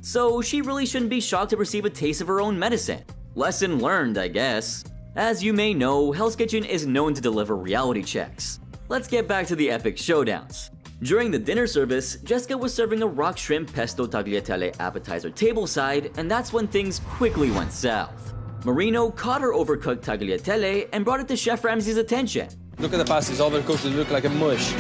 So she really shouldn't be shocked to receive a taste of her own medicine. Lesson learned, I guess. As you may know, Hell's Kitchen is known to deliver reality checks. Let's get back to the epic showdowns. During the dinner service, Jessica was serving a rock shrimp pesto tagliatelle appetizer tableside, and that's when things quickly went south. Marino caught her overcooked tagliatelle and brought it to Chef Ramsay's attention. Look at the pasta, it's overcooked, it looks like a mush.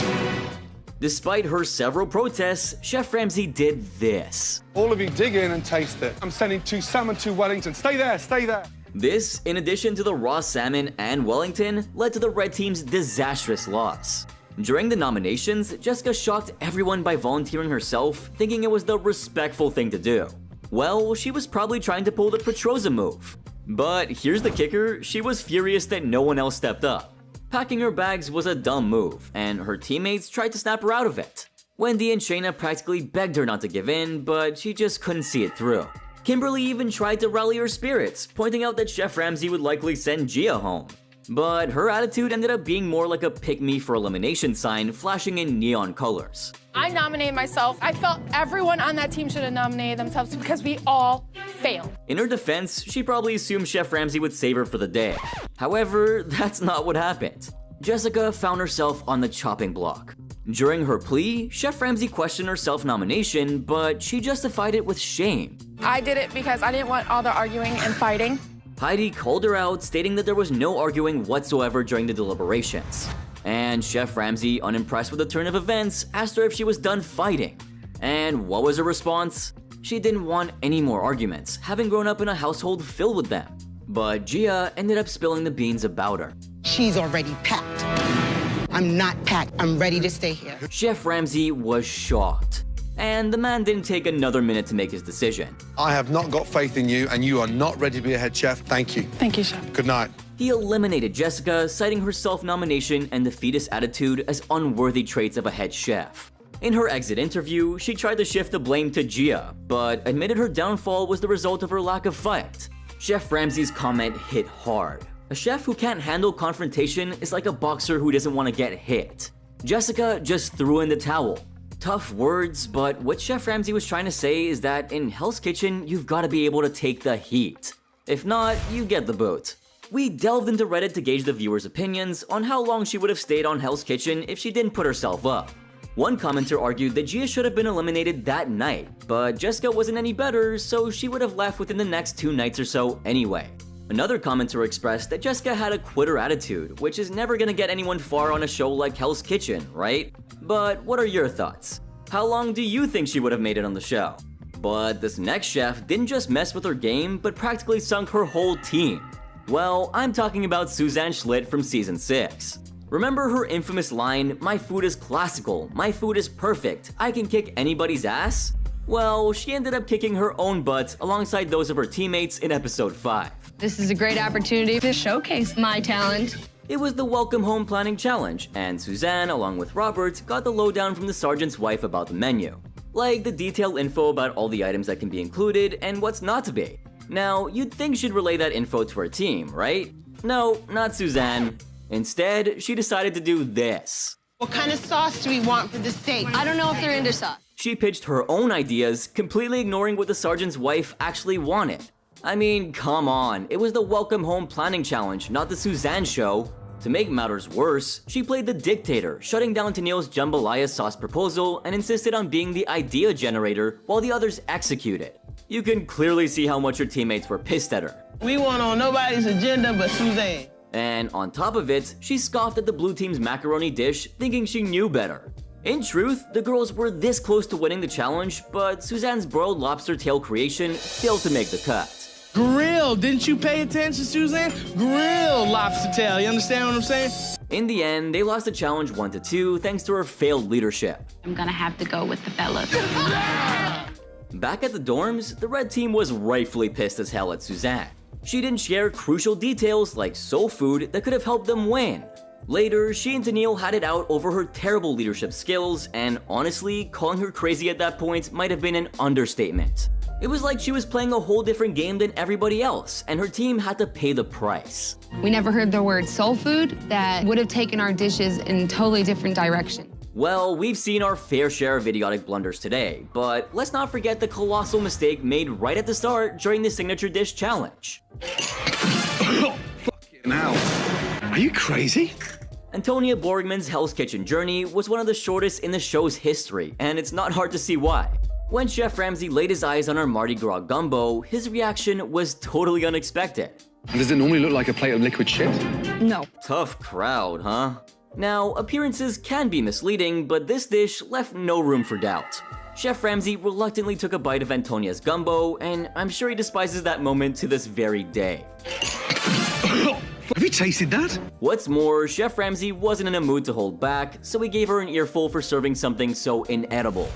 Despite her several protests, Chef Ramsay did this. All of you dig in and taste it. I'm sending 2 salmon, 2 Wellington. Stay there, stay there. This, in addition to the raw salmon and Wellington, led to the red team's disastrous loss. During the nominations, Jessica shocked everyone by volunteering herself, thinking it was the respectful thing to do. Well, she was probably trying to pull the Petroza move. But here's the kicker, she was furious that no one else stepped up. Packing her bags was a dumb move, and her teammates tried to snap her out of it. Wendy and Shayna practically begged her not to give in, but she just couldn't see it through. Kimberly even tried to rally her spirits, pointing out that Chef Ramsay would likely send Gia home. But her attitude ended up being more like a pick-me for elimination sign flashing in neon colors. I nominated myself. I felt everyone on that team should have nominated themselves because we all failed. In her defense, she probably assumed Chef Ramsay would save her for the day. However, that's not what happened. Jessica found herself on the chopping block. During her plea, Chef Ramsay questioned her self-nomination, but she justified it with shame. I did it because I didn't want all the arguing and fighting. Heidi called her out, stating that there was no arguing whatsoever during the deliberations. And Chef Ramsay, unimpressed with the turn of events, asked her if she was done fighting. And what was her response? She didn't want any more arguments, having grown up in a household filled with them. But Gia ended up spilling the beans about her. She's already packed. I'm not packed. I'm ready to stay here. Chef Ramsay was shocked. And the man didn't take another minute to make his decision. I have not got faith in you, and you are not ready to be a head chef. Thank you. Thank you, Chef. Good night. He eliminated Jessica, citing her self-nomination and defeatist attitude as unworthy traits of a head chef. In her exit interview, she tried to shift the blame to Gia, but admitted her downfall was the result of her lack of fight. Chef Ramsay's comment hit hard. A chef who can't handle confrontation is like a boxer who doesn't want to get hit. Jessica just threw in the towel. Tough words, but what Chef Ramsay was trying to say is that in Hell's Kitchen, you've got to be able to take the heat. If not, you get the boot. We delved into Reddit to gauge the viewers' opinions on how long she would have stayed on Hell's Kitchen if she didn't put herself up. One commenter argued that Gia should have been eliminated that night, but Jessica wasn't any better, so she would have left within the next 2 nights or so anyway. Another commenter expressed that Jessica had a quitter attitude, which is never gonna get anyone far on a show like Hell's Kitchen, right? But what are your thoughts? How long do you think she would have made it on the show? But this next chef didn't just mess with her game, but practically sunk her whole team. Well, I'm talking about Suzanne Schlitt from season 6. Remember her infamous line, "My food is classical, my food is perfect, I can kick anybody's ass"? Well, she ended up kicking her own butt alongside those of her teammates in episode 5. This is a great opportunity to showcase my talent. It was the Welcome Home Planning Challenge, and Suzanne, along with Robert, got the lowdown from the sergeant's wife about the menu. Like the detailed info about all the items that can be included and what's not to be. Now, you'd think she'd relay that info to her team, right? No, not Suzanne. Instead, she decided to do this. What kind of sauce do we want for the steak? I don't know if they're into sauce. She pitched her own ideas, completely ignoring what the sergeant's wife actually wanted. I mean, come on, it was the Welcome Home Planning Challenge, not the Suzanne show. To make matters worse, she played the dictator, shutting down Tennille's jambalaya sauce proposal and insisted on being the idea generator while the others executed. You can clearly see how much her teammates were pissed at her. We weren't on nobody's agenda but Suzanne. And on top of it, she scoffed at the blue team's macaroni dish, thinking she knew better. In truth, the girls were this close to winning the challenge, but Suzanne's broiled lobster tail creation failed to make the cut. Grill, didn't you pay attention, Suzanne? Grill lobster tail, you understand what I'm saying? In the end, they lost the challenge 1-2 thanks to her failed leadership. I'm gonna have to go with the fellas. Back at the dorms, the red team was rightfully pissed as hell at Suzanne. She didn't share crucial details like soul food that could have helped them win. Later, she and Tennille had it out over her terrible leadership skills, and honestly, calling her crazy at that point might have been an understatement. It was like she was playing a whole different game than everybody else, and her team had to pay the price. We never heard the word soul food. That would have taken our dishes in a totally different direction. Well, we've seen our fair share of idiotic blunders today, but let's not forget the colossal mistake made right at the start during the signature dish challenge. Fucking hell. Are you crazy? Antonia Borgman's Hell's Kitchen journey was one of the shortest in the show's history, and it's not hard to see why. When Chef Ramsay laid his eyes on our Mardi Gras gumbo, his reaction was totally unexpected. Does it normally look like a plate of liquid shit? No. Tough crowd, huh? Now, appearances can be misleading, but this dish left no room for doubt. Chef Ramsay reluctantly took a bite of Antonia's gumbo, and I'm sure he despises that moment to this very day. Have you tasted that? What's more, Chef Ramsay wasn't in a mood to hold back, so he gave her an earful for serving something so inedible.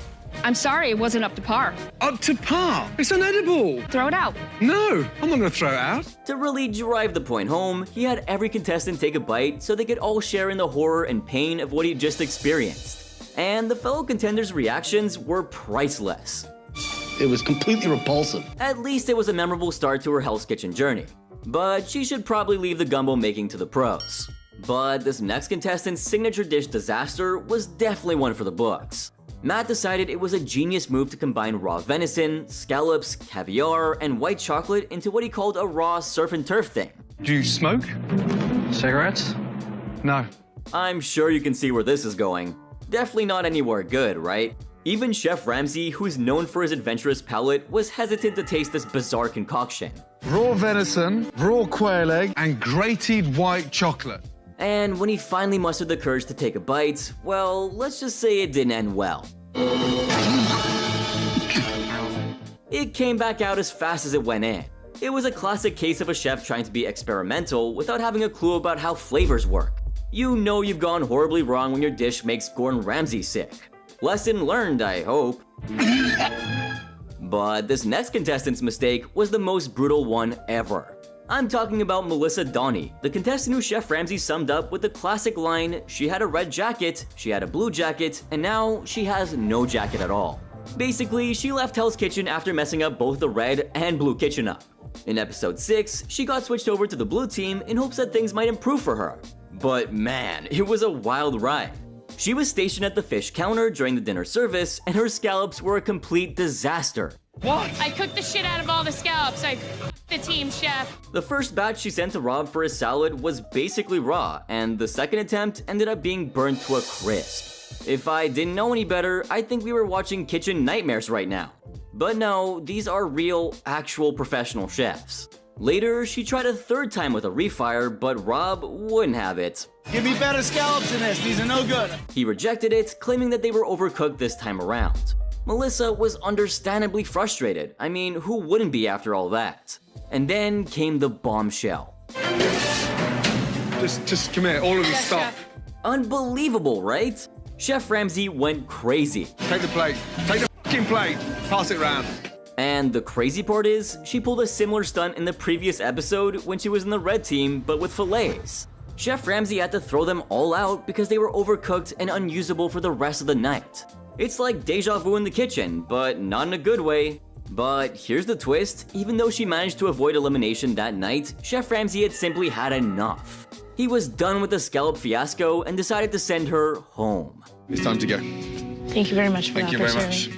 I'm sorry, it wasn't up to par. Up to par. It's unedible. Throw it out. No, I'm not going to throw it out. To really drive the point home, he had every contestant take a bite so they could all share in the horror and pain of what he'd just experienced. And the fellow contenders' reactions were priceless. It was completely repulsive. At least it was a memorable start to her Hell's Kitchen journey. But she should probably leave the gumbo making to the pros. But this next contestant's signature dish disaster was definitely one for the books. Matt decided it was a genius move to combine raw venison, scallops, caviar, and white chocolate into what he called a raw surf and turf thing. Do you smoke? Cigarettes? No. I'm sure you can see where this is going. Definitely not anywhere good, right? Even Chef Ramsay, who's known for his adventurous palate, was hesitant to taste this bizarre concoction. Raw venison, raw quail egg, and grated white chocolate. And when he finally mustered the courage to take a bite, well, let's just say it didn't end well. It came back out as fast as it went in. It was a classic case of a chef trying to be experimental without having a clue about how flavors work. You know you've gone horribly wrong when your dish makes Gordon Ramsay sick. Lesson learned, I hope. But this next contestant's mistake was the most brutal one ever. I'm talking about Melissa Donnie, the contestant who Chef Ramsay summed up with the classic line, she had a red jacket, she had a blue jacket, and now she has no jacket at all. Basically, she left Hell's Kitchen after messing up both the red and blue kitchen up. In episode 6, she got switched over to the blue team in hopes that things might improve for her. But man, it was a wild ride. She was stationed at the fish counter during the dinner service, and her scallops were a complete disaster. I cooked the shit out of all the scallops. I f***ed the team, chef. The first batch she sent to Rob for his salad was basically raw, and the second attempt ended up being burnt to a crisp. If I didn't know any better, I'd think we were watching kitchen nightmares right now. But no, these are real, actual professional chefs. Later, she tried a third time with a refire, but Rob wouldn't have it. Give me better scallops than this. These are no good. He rejected it, claiming that they were overcooked this time around. Melissa was understandably frustrated. I mean, who wouldn't be after all that? And then came the bombshell. Just come here, all of you Yes, stop. chef. Unbelievable, right? Chef Ramsay went crazy. Take the plate. Take the fucking plate. Pass it round. And the crazy part is, she pulled a similar stunt in the previous episode when she was in the red team, but with fillets. Chef Ramsay had to throw them all out because they were overcooked and unusable for the rest of the night. It's like deja vu in the kitchen, but not in a good way. But here's the twist, even though she managed to avoid elimination that night, Chef Ramsay had simply had enough. He was done with the scallop fiasco and decided to send her home. It's time to go. Thank you very much for Thank you very much.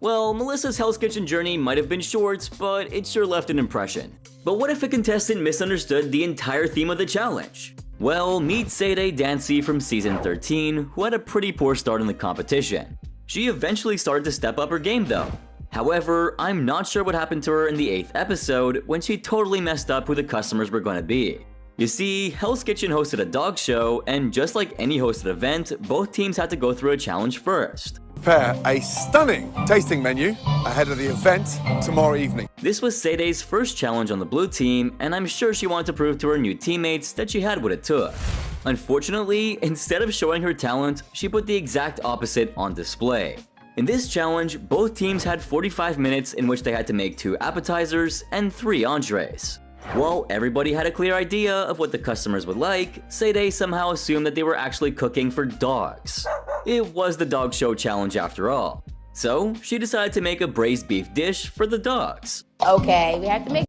Well, Melissa's Hell's Kitchen journey might have been short, but it sure left an impression. But what if a contestant misunderstood the entire theme of the challenge? Well, meet Sadie Dancy from season 13, who had a pretty poor start in the competition. She eventually started to step up her game though. However, I'm not sure what happened to her in the 8th episode when she totally messed up who the customers were going to be. You see, Hell's Kitchen hosted a dog show, and just like any hosted event, both teams had to go through a challenge first. Prepare a stunning tasting menu ahead of the event tomorrow evening. This was Sadie's first challenge on the blue team, and I'm sure she wanted to prove to her new teammates that she had what it took. Unfortunately, instead of showing her talent, she put the exact opposite on display. In this challenge, both teams had 45 minutes in which they had to make 2 appetizers and 3 entrees. While everybody had a clear idea of what the customers would like, Sadie somehow assumed that they were actually cooking for dogs. It was the dog show challenge after all. So, she decided to make a braised beef dish for the dogs. Okay, we have to make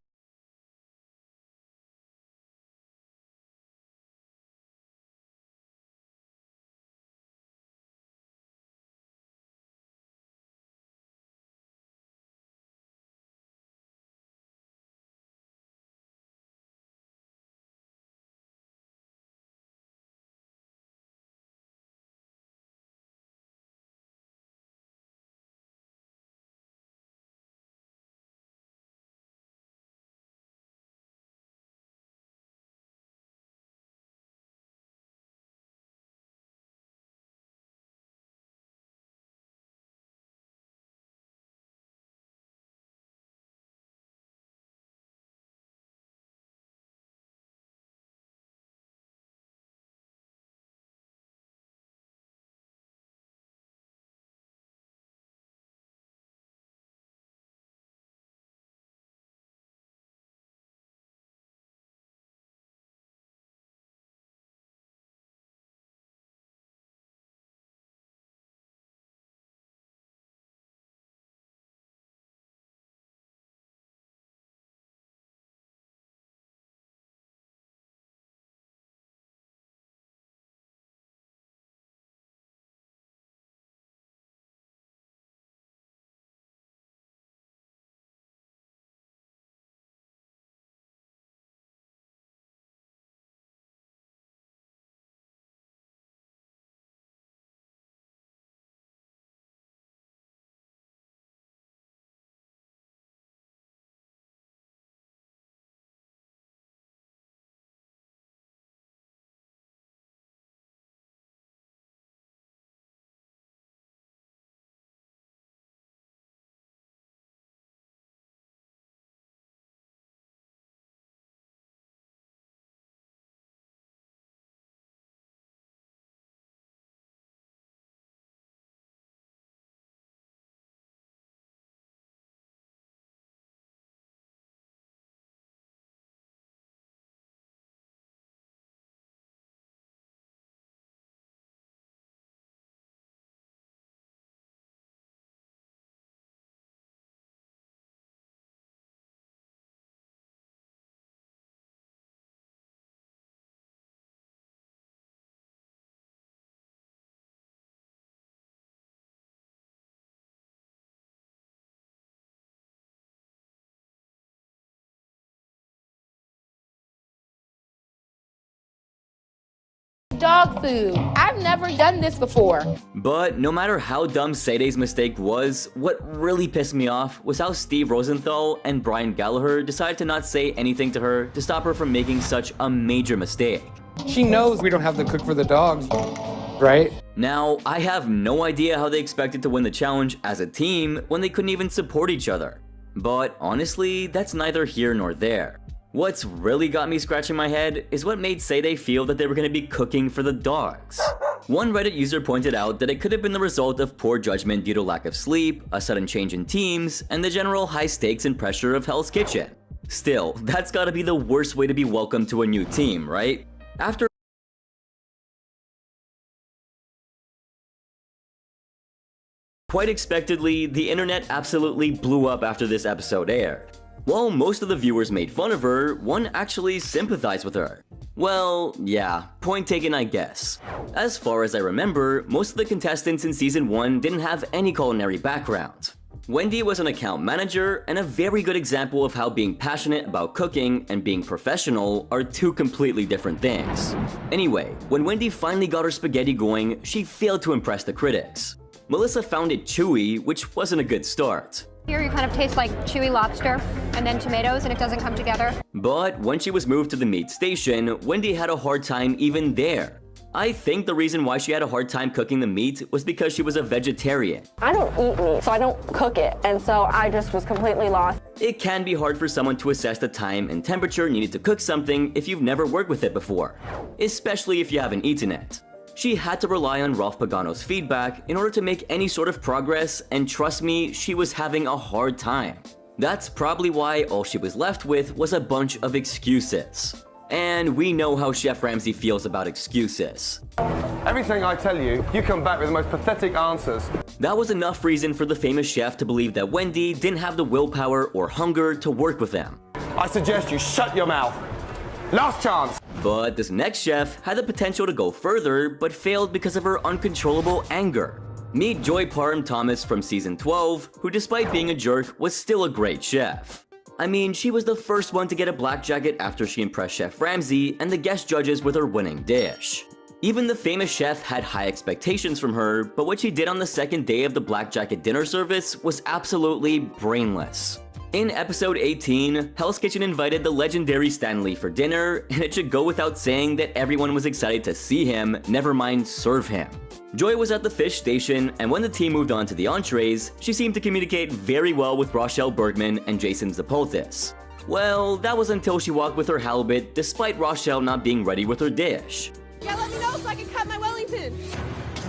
dog food. I've never done this before. But no matter how dumb Sadie's mistake was, what really pissed me off was how Steve Rosenthal and Brian Gallagher decided to not say anything to her to stop her from making such a major mistake. She knows we don't have the cook for the dogs, right? Now, I have no idea how they expected to win the challenge as a team when they couldn't even support each other. But honestly, that's neither here nor there. What's really got me scratching my head is what made Sadie feel that they were going to be cooking for the dogs. One Reddit user pointed out that it could have been the result of poor judgment due to lack of sleep, a sudden change in teams, and the general high stakes and pressure of Hell's Kitchen. Still, that's gotta be the worst way to be welcomed to a new team, right? After Quite expectedly, the internet absolutely blew up after this episode aired. While most of the viewers made fun of her, one actually sympathized with her. Well, yeah, point taken I guess. As far as I remember, most of the contestants in season 1 didn't have any culinary background. Wendy was an account manager and a very good example of how being passionate about cooking and being professional are two completely different things. Anyway, when Wendy finally got her spaghetti going, she failed to impress the critics. Melissa found it chewy, which wasn't a good start. Here you kind of taste like chewy lobster and then tomatoes and it doesn't come together. But when she was moved to the meat station, Wendy had a hard time even there. I think the reason why she had a hard time cooking the meat was because she was a vegetarian. I don't eat meat, so I don't cook it, and so I just was completely lost. It can be hard for someone to assess the time and temperature needed to cook something if you've never worked with it before, especially if you haven't eaten it. She had to rely on Ralph Pagano's feedback in order to make any sort of progress, and trust me, she was having a hard time. That's probably why all she was left with was a bunch of excuses. And we know how Chef Ramsay feels about excuses. Everything I tell you, you come back with the most pathetic answers. That was enough reason for the famous chef to believe that Wendy didn't have the willpower or hunger to work with him. I suggest you shut your mouth. Last chance. But this next chef had the potential to go further, but failed because of her uncontrollable anger. Meet Joy Parham-Thomas from season 12, who despite being a jerk, was still a great chef. I mean, she was the first one to get a black jacket after she impressed Chef Ramsay and the guest judges with her winning dish. Even the famous chef had high expectations from her, but what she did on the second day of the black jacket dinner service was absolutely brainless. In episode 18, Hell's Kitchen invited the legendary Stan Lee for dinner, and it should go without saying that everyone was excited to see him, never mind serve him. Joy was at the fish station, and when the team moved on to the entrees, she seemed to communicate very well with Rochelle Bergman and Jason Zapoltis. Well, that was until she walked with her halibut despite Rochelle not being ready with her dish. Yeah, let me know so I can cut my Wellington.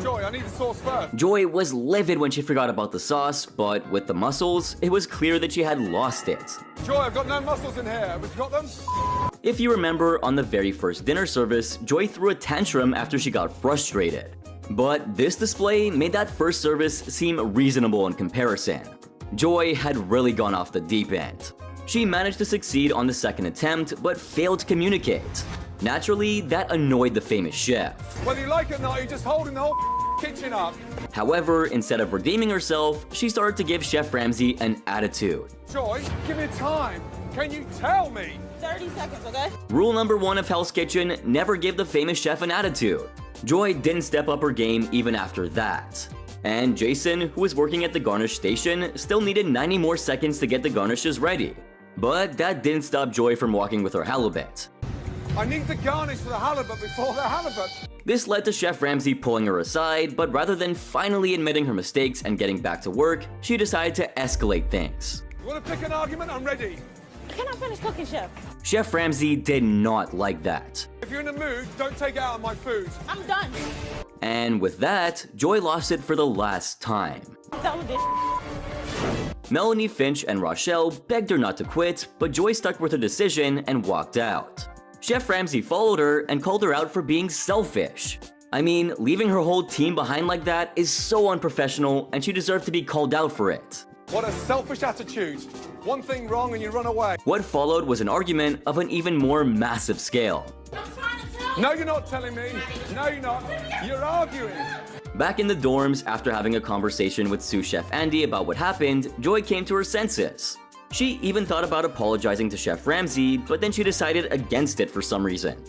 Joy, I need the sauce first. Joy was livid when she forgot about the sauce, but with the mussels, it was clear that she had lost it. Joy, I've got no mussels in here. Have you got them? If you remember, on the very first dinner service, Joy threw a tantrum after she got frustrated. But this display made that first service seem reasonable in comparison. Joy had really gone off the deep end. She managed to succeed on the second attempt, but failed to communicate. Naturally, that annoyed the famous chef. Whether you like it or not, you're just holding the whole kitchen up. However, instead of redeeming herself, she started to give Chef Ramsay an attitude. Joy, give me time. Can you tell me? 30 seconds, okay? Rule number 1 of Hell's Kitchen, never give the famous chef an attitude. Joy didn't step up her game even after that. And Jason, who was working at the garnish station, still needed 90 more seconds to get the garnishes ready. But that didn't stop Joy from walking with her halibut. I need the garnish for the halibut before the halibut. This led to Chef Ramsay pulling her aside, but rather than finally admitting her mistakes and getting back to work, she decided to escalate things. You want to pick an argument? I'm ready. Can I finish cooking, Chef? Chef Ramsay did not like that. If you're in a mood, don't take it out on my food. I'm done. And with that, Joy lost it for the last time. I'm done with this. Melanie Finch and Rochelle begged her not to quit, but Joy stuck with her decision and walked out. Chef Ramsay followed her and called her out for being selfish. I mean, leaving her whole team behind like that is so unprofessional, and she deserved to be called out for it. What a selfish attitude. One thing wrong and you run away. What followed was an argument of an even more massive scale. No, you're not telling me. No, you're not. You're arguing. Back in the dorms, after having a conversation with sous chef Andy about what happened, Joy came to her senses. She even thought about apologizing to Chef Ramsay, but then she decided against it for some reason.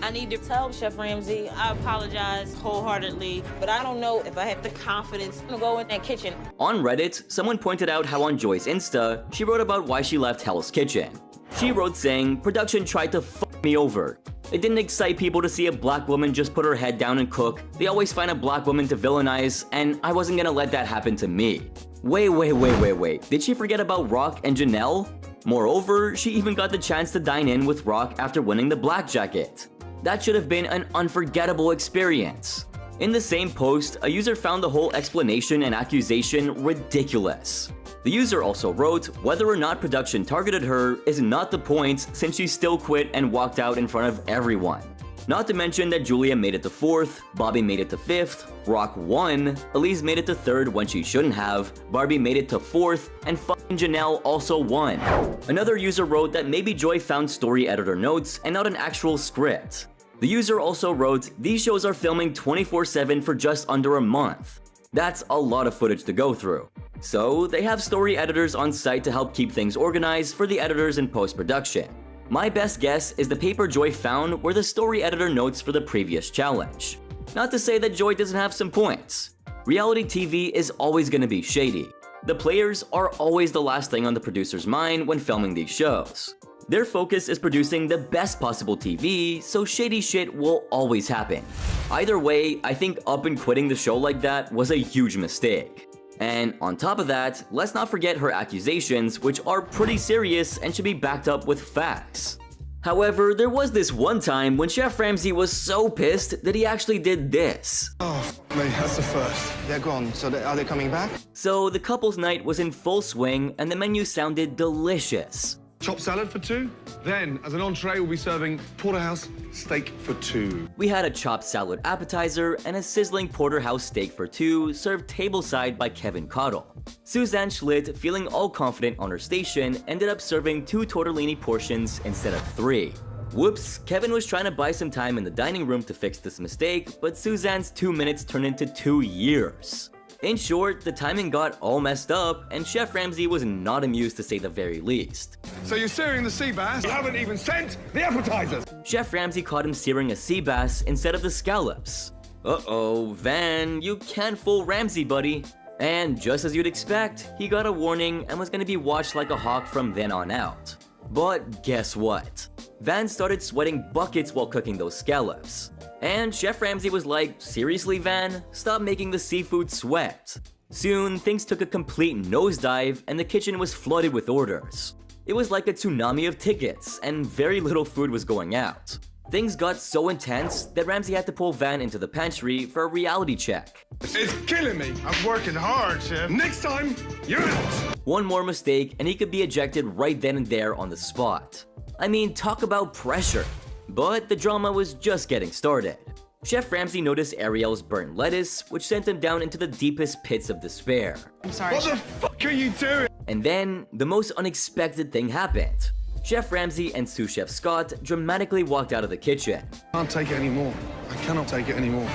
I need to tell Chef Ramsay I apologize wholeheartedly, but I don't know if I have the confidence to go in that kitchen. On Reddit, someone pointed out how on Joy's Insta, she wrote about why she left Hell's Kitchen. She wrote saying, "Production tried to fuck me over. It didn't excite people to see a black woman just put her head down and cook. They always find a black woman to villainize, and I wasn't gonna let that happen to me." Wait. Did she forget about Rock and Janelle? Moreover, she even got the chance to dine in with Rock after winning the black jacket. That should have been an unforgettable experience. In the same post, a user found the whole explanation and accusation ridiculous. The user also wrote, "Whether or not production targeted her is not the point since she still quit and walked out in front of everyone." Not to mention that Julia made it to 4th, Bobby made it to 5th, Rock won, Elise made it to 3rd when she shouldn't have, Barbie made it to 4th, and fucking Janelle also won. Another user wrote that maybe Joy found story editor notes and not an actual script. The user also wrote, "These shows are filming 24/7 for just under a month. That's a lot of footage to go through." So they have story editors on site to help keep things organized for the editors in post-production. My best guess is the paper Joy found were the story editor notes for the previous challenge. Not to say that Joy doesn't have some points. Reality TV is always going to be shady. The players are always the last thing on the producer's mind when filming these shows. Their focus is producing the best possible TV, so shady shit will always happen. Either way, I think up and quitting the show like that was a huge mistake. And on top of that, let's not forget her accusations, which are pretty serious and should be backed up with facts. However, there was this one time when Chef Ramsay was so pissed that he actually did this. Oh, mate, that's the first. They're gone, so are they coming back? So the couple's night was in full swing and the menu sounded delicious. Chopped salad for 2. Then, as an entree, we'll be serving porterhouse steak for 2. We had a chopped salad appetizer and a sizzling porterhouse steak for 2 served tableside by Kevin Cottle. Suzanne Schlitt, feeling all confident on her station, ended up serving 2 tortellini portions instead of 3. Whoops, Kevin was trying to buy some time in the dining room to fix this mistake, but Suzanne's 2 minutes turned into 2 years. In short, the timing got all messed up, and Chef Ramsay was not amused to say the very least. So you're searing the sea bass? You haven't even sent the appetizers! Chef Ramsay caught him searing a sea bass instead of the scallops. Uh-oh, Van, you can't fool Ramsay, buddy. And just as you'd expect, he got a warning and was gonna be watched like a hawk from then on out. But guess what? Van started sweating buckets while cooking those scallops. And Chef Ramsay was like, "Seriously, Van? Stop making the seafood sweat." Soon, things took a complete nosedive and the kitchen was flooded with orders. It was like a tsunami of tickets, and very little food was going out. Things got so intense that Ramsay had to pull Van into the pantry for a reality check. It's killing me. I'm working hard, Chef. Next time, you're out. One more mistake and he could be ejected right then and there on the spot. I mean, talk about pressure. But the drama was just getting started. Chef Ramsay noticed Ariel's burnt lettuce, which sent him down into the deepest pits of despair. I'm sorry, What the fuck are you doing? And then, the most unexpected thing happened. Chef Ramsay and sous chef Scott dramatically walked out of the kitchen. I can't take it anymore. I cannot take it anymore.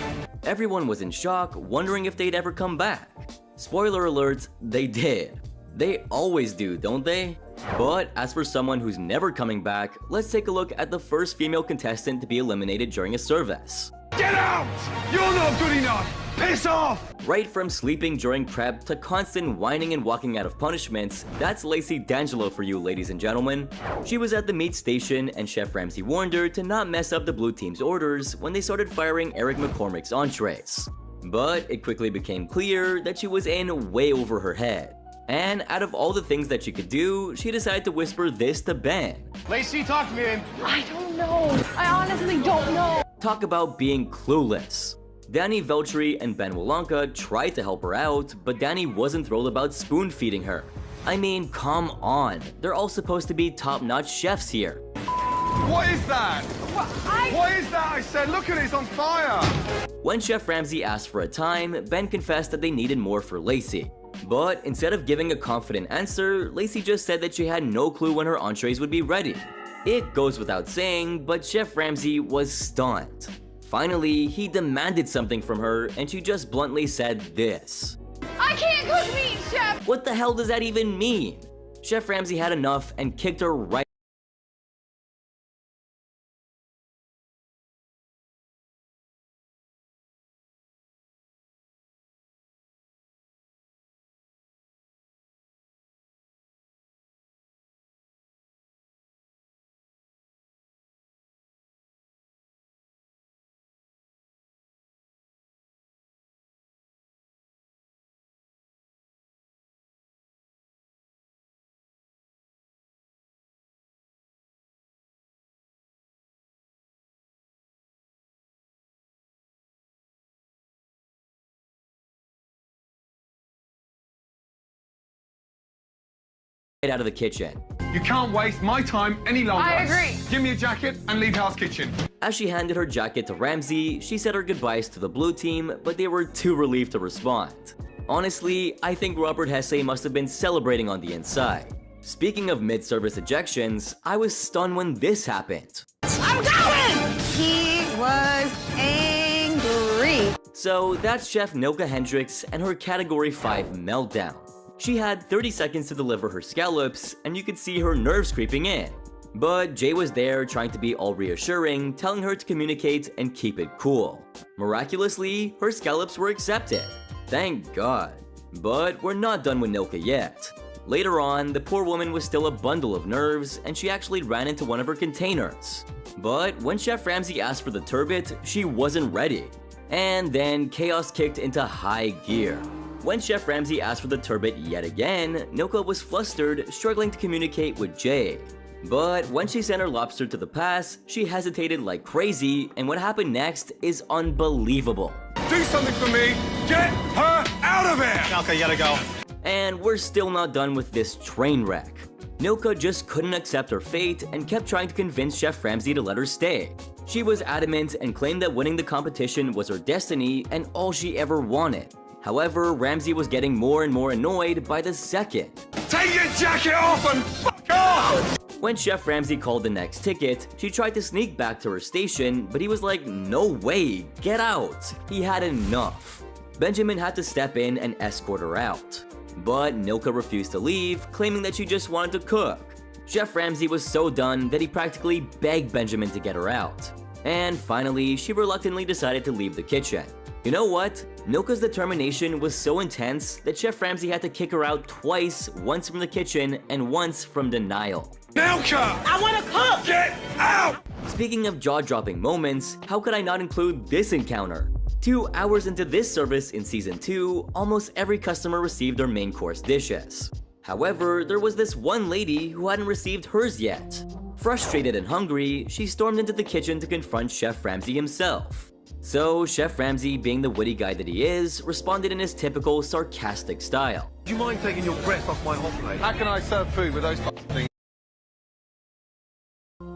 Everyone was in shock, wondering if they'd ever come back. Spoiler alert, they did. They always do, don't they? But as for someone who's never coming back, let's take a look at the first female contestant to be eliminated during a service. Get out! You're not good enough! Piss off! Right from sleeping during prep to constant whining and walking out of punishments, that's Lacey D'Angelo for you, ladies and gentlemen. She was at the meat station and Chef Ramsay warned her to not mess up the blue team's orders when they started firing Eric McCormick's entrees. But it quickly became clear that she was in way over her head. And out of all the things that she could do, she decided to whisper this to Ben. Lacey, talk to me. I don't know. I honestly don't know. Talk about being clueless. Danny Veltri and Ben Wolanka tried to help her out, but Danny wasn't thrilled about spoon feeding her. I mean, come on. They're all supposed to be top-notch chefs here. What is that? What is that? I said, look at it, it's on fire. When Chef Ramsay asked for a time, Ben confessed that they needed more for Lacey. But instead of giving a confident answer, Lacey just said that she had no clue when her entrees would be ready. It goes without saying, but Chef Ramsay was stunned. Finally, he demanded something from her and she just bluntly said this. I can't cook meat, chef. What the hell does that even mean? Chef Ramsay had enough and kicked her right out of the kitchen. You can't waste my time any longer. I agree. Give me a jacket and leave Hell's Kitchen. As she handed her jacket to Ramsay, she said her goodbyes to the blue team, but they were too relieved to respond. Honestly, I think Robert Hesse must have been celebrating on the inside. Speaking of mid-service ejections, I was stunned when this happened. I'm going! He was angry. So that's Chef Nilka Hendricks and her Category 5 meltdown. She had 30 seconds to deliver her scallops, and you could see her nerves creeping in. But Jay was there trying to be all reassuring, telling her to communicate and keep it cool. Miraculously, her scallops were accepted. Thank God. But we're not done with Nilka yet. Later on, the poor woman was still a bundle of nerves, and she actually ran into one of her containers. But when Chef Ramsay asked for the turbot, she wasn't ready. And then chaos kicked into high gear. When Chef Ramsay asked for the turbot yet again, Nilka was flustered, struggling to communicate with Jay. But when she sent her lobster to the pass, she hesitated like crazy, and what happened next is unbelievable. Do something for me. Get her out of here. Nilka, you gotta go. And we're still not done with this train wreck. Nilka just couldn't accept her fate and kept trying to convince Chef Ramsay to let her stay. She was adamant and claimed that winning the competition was her destiny and all she ever wanted. However, Ramsay was getting more and more annoyed by the second. Take your jacket off and fuck off! When Chef Ramsay called the next ticket, she tried to sneak back to her station, but he was like, no way, get out. He had enough. Benjamin had to step in and escort her out. But Nilka refused to leave, claiming that she just wanted to cook. Chef Ramsay was so done that he practically begged Benjamin to get her out. And finally, she reluctantly decided to leave the kitchen. You know what? Nilka's determination was so intense that Chef Ramsay had to kick her out twice, once from the kitchen and once from denial. Nilka! I want to cook! Get out! Speaking of jaw-dropping moments, how could I not include this encounter? 2 hours into this service in Season 2, almost every customer received their main course dishes. However, there was this one lady who hadn't received hers yet. Frustrated and hungry, she stormed into the kitchen to confront Chef Ramsay himself. So, Chef Ramsay, being the witty guy that he is, responded in his typical sarcastic style. Do you mind taking your breath off my hot plate? How can I serve food with those things?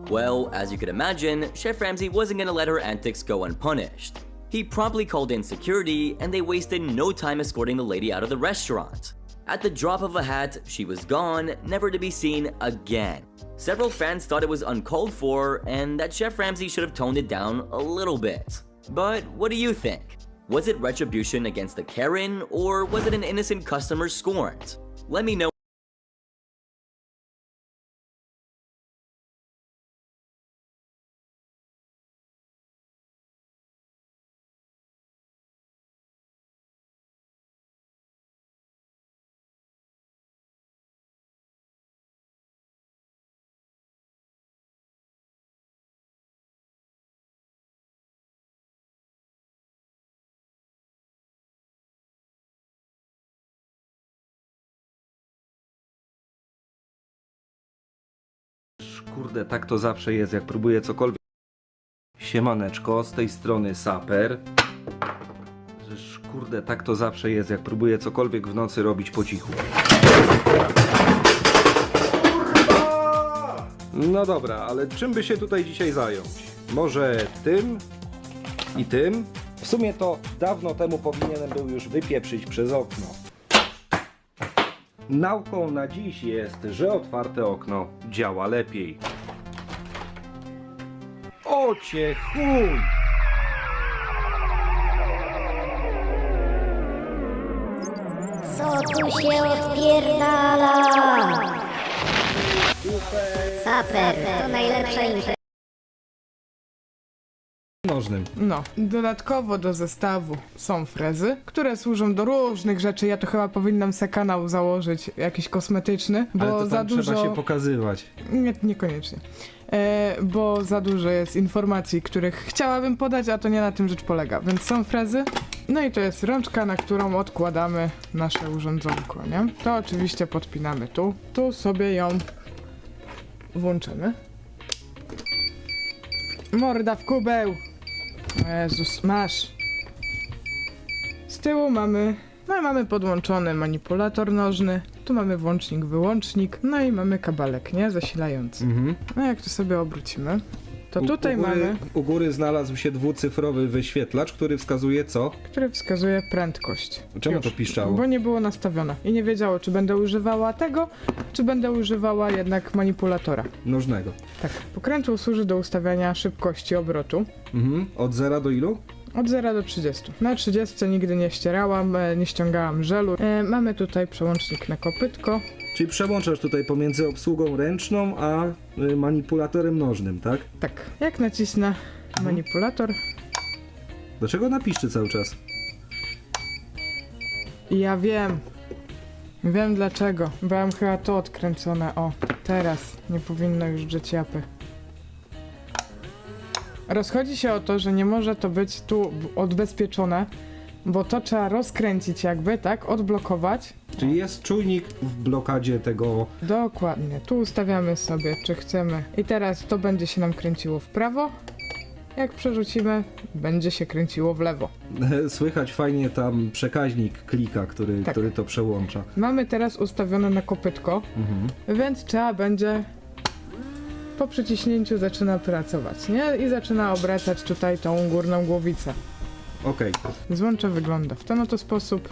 Well, as you could imagine, Chef Ramsay wasn't gonna let her antics go unpunished. He promptly called in security, and they wasted no time escorting the lady out of the restaurant. At the drop of a hat, she was gone, never to be seen again. Several fans thought it was uncalled for, and that Chef Ramsay should have toned it down a little bit. But what do you think? Was it retribution against the Karen, or was it an innocent customer scorned? Let me know. Kurde, tak to zawsze jest, jak próbuję cokolwiek. Siemaneczko, z tej strony Saper. Kurde, tak to zawsze jest, jak próbuję cokolwiek w nocy robić po cichu. No dobra, ale czym by się tutaj dzisiaj zająć? Może tym i tym? W sumie to dawno temu powinienem był już wypieprzyć przez okno. Nauką na dziś jest, że otwarte okno działa lepiej. O cię chuj! Co tu się odpierdala? Super, to najlepsza impreza. Nożnym. No, dodatkowo do zestawu są frezy, które służą do różnych rzeczy. Ja to chyba powinnam se kanał założyć, jakiś kosmetyczny, bo Ale to za tam dużo... trzeba się pokazywać. Nie, niekoniecznie. Bo za dużo jest informacji, których chciałabym podać, a to nie na tym rzecz polega. Więc są frezy. No i to jest rączka, na którą odkładamy nasze urządzonko, nie? To oczywiście podpinamy tu. Tu sobie ją włączymy. Morda w kubeł! Jezus, masz! Z tyłu mamy podłączony manipulator nożny, tu mamy włącznik, wyłącznik, no i mamy kabelek, nie? Zasilający. No jak to sobie obrócimy, to tutaj mamy... U góry znalazł się dwucyfrowy wyświetlacz, który wskazuje co? Który wskazuje prędkość. Czemu to piszczało? Bo nie było nastawione i nie wiedziało, czy będę używała tego, czy będę używała jednak manipulatora. Nożnego. Tak. Pokrętło służy do ustawiania szybkości obrotu. Od 0 do ilu? Od 0 do 30. Na 30 nigdy nie ścierałam, nie ściągałam żelu. Mamy tutaj przełącznik na kopytko. Czyli przełączasz tutaj pomiędzy obsługą ręczną a manipulatorem nożnym, tak? Tak. Jak nacisnę manipulator... Dlaczego ona piszczy cały czas? Ja wiem. Wiem dlaczego. Bo ja mam chyba to odkręcone. O, teraz nie powinno już drzeć japy. Rozchodzi się o to, że nie może to być tu odbezpieczone, bo to trzeba rozkręcić jakby, tak? Odblokować. Czyli jest czujnik w blokadzie tego... Dokładnie. Tu ustawiamy sobie, czy chcemy. I teraz to będzie się nam kręciło w prawo. Jak przerzucimy, będzie się kręciło w lewo. Słychać fajnie tam przekaźnik klika, który to przełącza. Mamy teraz ustawione na kopytko, więc trzeba będzie... Po przyciśnięciu zaczyna pracować, nie? I zaczyna obracać tutaj tą górną głowicę. Okej. Złącze wygląda w ten oto sposób.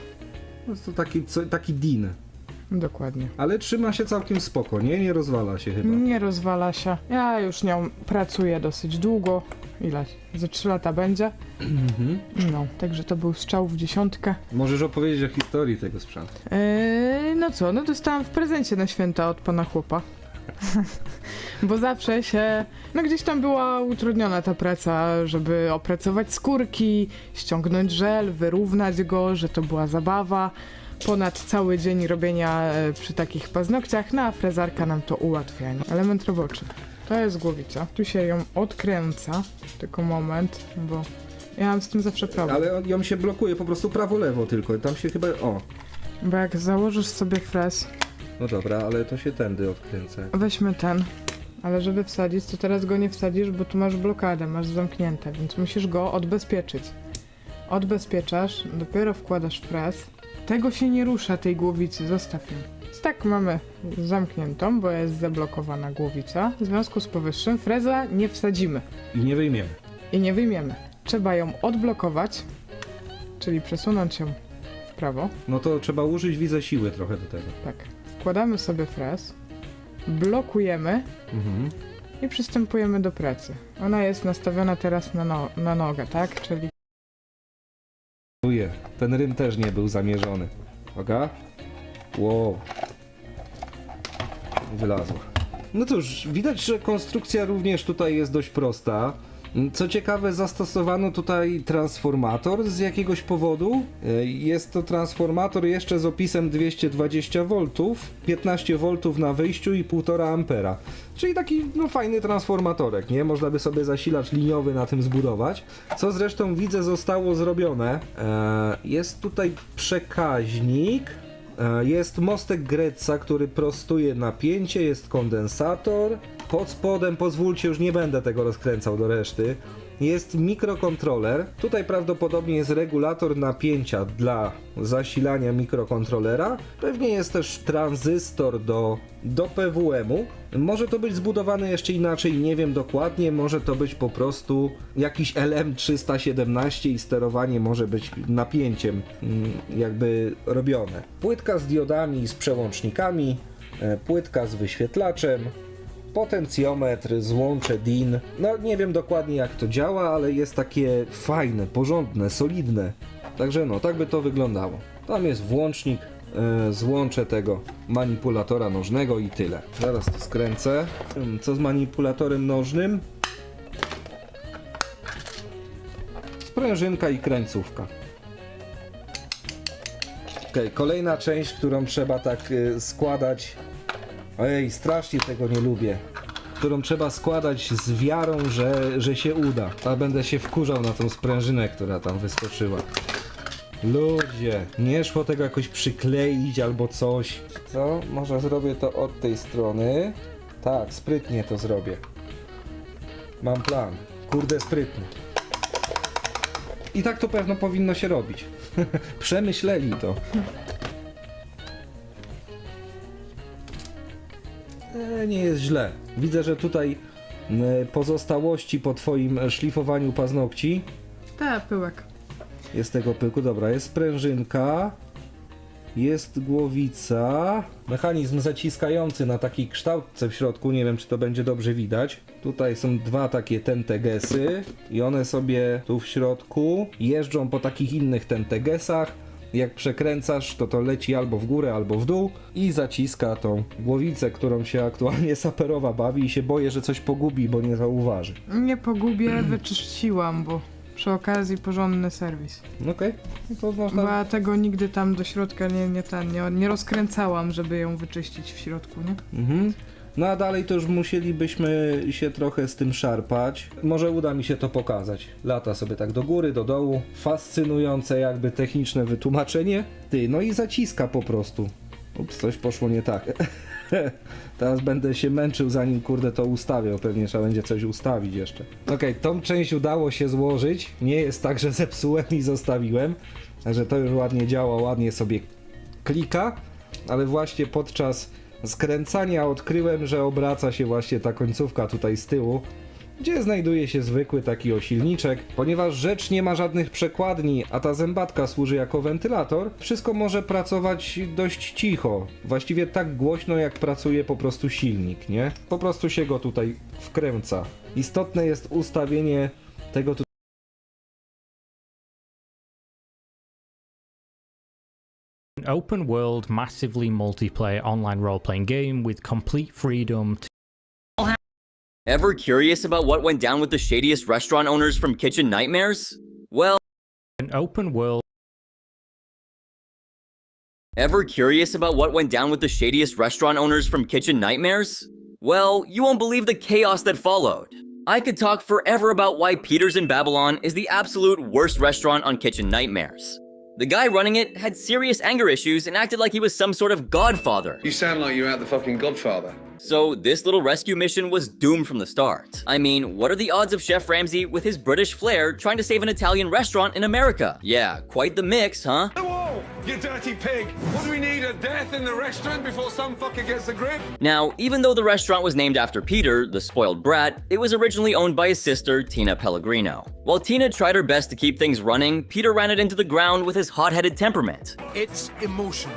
To taki DIN. Dokładnie. Ale trzyma się całkiem spoko, nie? Nie rozwala się chyba. Nie rozwala się. Ja już nią pracuję dosyć długo. Ile? Ze 3 lata będzie. No, także to był strzał w 10. Możesz opowiedzieć o historii tego sprzętu. No co, no dostałam w prezencie na święta od pana chłopa. Bo zawsze się... No gdzieś tam była utrudniona ta praca, żeby opracować skórki, ściągnąć żel, wyrównać go, że to była zabawa. Ponad cały dzień robienia przy takich paznokciach, no a frezarka nam to ułatwia. Nie? Element roboczy. To jest głowica. Tu się ją odkręca. Tylko moment, bo ja mam z tym zawsze problem. Ale ją się blokuje po prostu prawo-lewo tylko. Tam się chyba... O! Bo jak założysz sobie frez... No dobra, ale to się tędy odkręca. Weźmy ten. Ale żeby wsadzić, to teraz go nie wsadzisz, bo tu masz blokadę, masz zamknięte, więc musisz go odbezpieczyć. Odbezpieczasz, dopiero wkładasz frez. Tego się nie rusza, tej głowicy, zostaw ją. Więc tak mamy zamkniętą, bo jest zablokowana głowica. W związku z powyższym freza nie wsadzimy. I nie wyjmiemy. I nie wyjmiemy. Trzeba ją odblokować, czyli przesunąć ją w prawo. No to trzeba użyć, widzę, siły trochę do tego. Tak. Wkładamy sobie frez, blokujemy i przystępujemy do pracy. Ona jest nastawiona teraz na nogę, tak? Czyli... Ten rym też nie był zamierzony. Uwaga. Wow. Wylazło. No cóż, widać, że konstrukcja również tutaj jest dość prosta. Co ciekawe, zastosowano tutaj transformator z jakiegoś powodu. Jest to transformator jeszcze z opisem 220 V, 15 V na wyjściu i 1,5 ampera. Czyli taki fajny transformatorek, nie? Można by sobie zasilacz liniowy na tym zbudować. Co zresztą widzę zostało zrobione. Jest tutaj przekaźnik. Jest mostek Gretza, który prostuje napięcie, jest kondensator. Pod spodem, pozwólcie, już nie będę tego rozkręcał do reszty. Jest mikrokontroler. Tutaj prawdopodobnie jest regulator napięcia dla zasilania mikrokontrolera. Pewnie jest też tranzystor do PWM-u. Może to być zbudowane jeszcze inaczej, nie wiem dokładnie. Może to być po prostu jakiś LM317 i sterowanie może być napięciem jakby robione. Płytka z diodami, z przełącznikami, płytka z wyświetlaczem, potencjometr, złącze DIN. No nie wiem dokładnie jak to działa, ale jest takie fajne, porządne, solidne. Także tak by to wyglądało. Tam jest włącznik, złącze tego manipulatora nożnego i tyle. Zaraz to skręcę. Co z manipulatorem nożnym? Sprężynka i krańcówka. Ok, kolejna część, którą trzeba tak składać. Ojej, strasznie tego nie lubię. Którą trzeba składać z wiarą, że się uda. A będę się wkurzał na tą sprężynę, która tam wyskoczyła. Ludzie, nie szło tego jakoś przykleić albo coś. Co? Może zrobię to od tej strony? Tak, sprytnie to zrobię. Mam plan. Kurde, sprytny. I tak to pewno powinno się robić. Przemyśleli to. Nie jest źle. Widzę, że tutaj pozostałości po twoim szlifowaniu paznokci. Tak, pyłek. Jest tego pyłku, dobra, jest sprężynka, jest głowica, mechanizm zaciskający na takiej kształtce w środku, nie wiem czy to będzie dobrze widać. Tutaj są dwa takie tentegesy i one sobie tu w środku jeżdżą po takich innych tentegesach. Jak przekręcasz, to leci albo w górę, albo w dół i zaciska tą głowicę, którą się aktualnie saperowa bawi i się boję, że coś pogubi, bo nie zauważy. Nie pogubię, wyczyściłam, bo przy okazji porządny serwis. Okej, to można... Bo ja tego nigdy tam do środka nie rozkręcałam, żeby ją wyczyścić w środku, nie? Mhm. No a dalej to już musielibyśmy się trochę z tym szarpać. Może uda mi się to pokazać. Lata sobie tak do góry, do dołu. Fascynujące jakby techniczne wytłumaczenie. Ty, no i zaciska po prostu. Ups, coś poszło nie tak. Teraz będę się męczył zanim kurde to ustawię. Pewnie trzeba będzie coś ustawić jeszcze. Okej, tą część udało się złożyć. Nie jest tak, że zepsułem i zostawiłem. Także to już ładnie działa, ładnie sobie klika. Ale właśnie podczas skręcania odkryłem, że obraca się właśnie ta końcówka tutaj z tyłu, gdzie znajduje się zwykły taki osilniczek. Ponieważ rzecz nie ma żadnych przekładni, a ta zębatka służy jako wentylator, wszystko może pracować dość cicho. Właściwie tak głośno, jak pracuje po prostu silnik, nie? Po prostu się go tutaj wkręca. Istotne jest ustawienie tego tutaj. An open world, massively multiplayer online role-playing game with complete freedom to... Ever curious about what went down with the shadiest restaurant owners from Kitchen Nightmares? Well, An open world... Ever curious about what went down with the shadiest restaurant owners from Kitchen Nightmares? Well, you won't believe the chaos that followed. I could talk forever about why Peter's in Babylon is the absolute worst restaurant on Kitchen Nightmares. The guy running it had serious anger issues and acted like he was some sort of godfather. You sound like you're out the fucking Godfather. So this little rescue mission was doomed from the start. I mean, what are the odds of Chef Ramsay with his British flair trying to save an Italian restaurant in America? Yeah, quite the mix, huh? Whoa, you dirty pig! What do we need, a death in the restaurant before some fucker gets the grip? Now, even though the restaurant was named after Peter, the spoiled brat, it was originally owned by his sister, Tina Pellegrino. While Tina tried her best to keep things running, Peter ran it into the ground with his hot-headed temperament. It's emotional.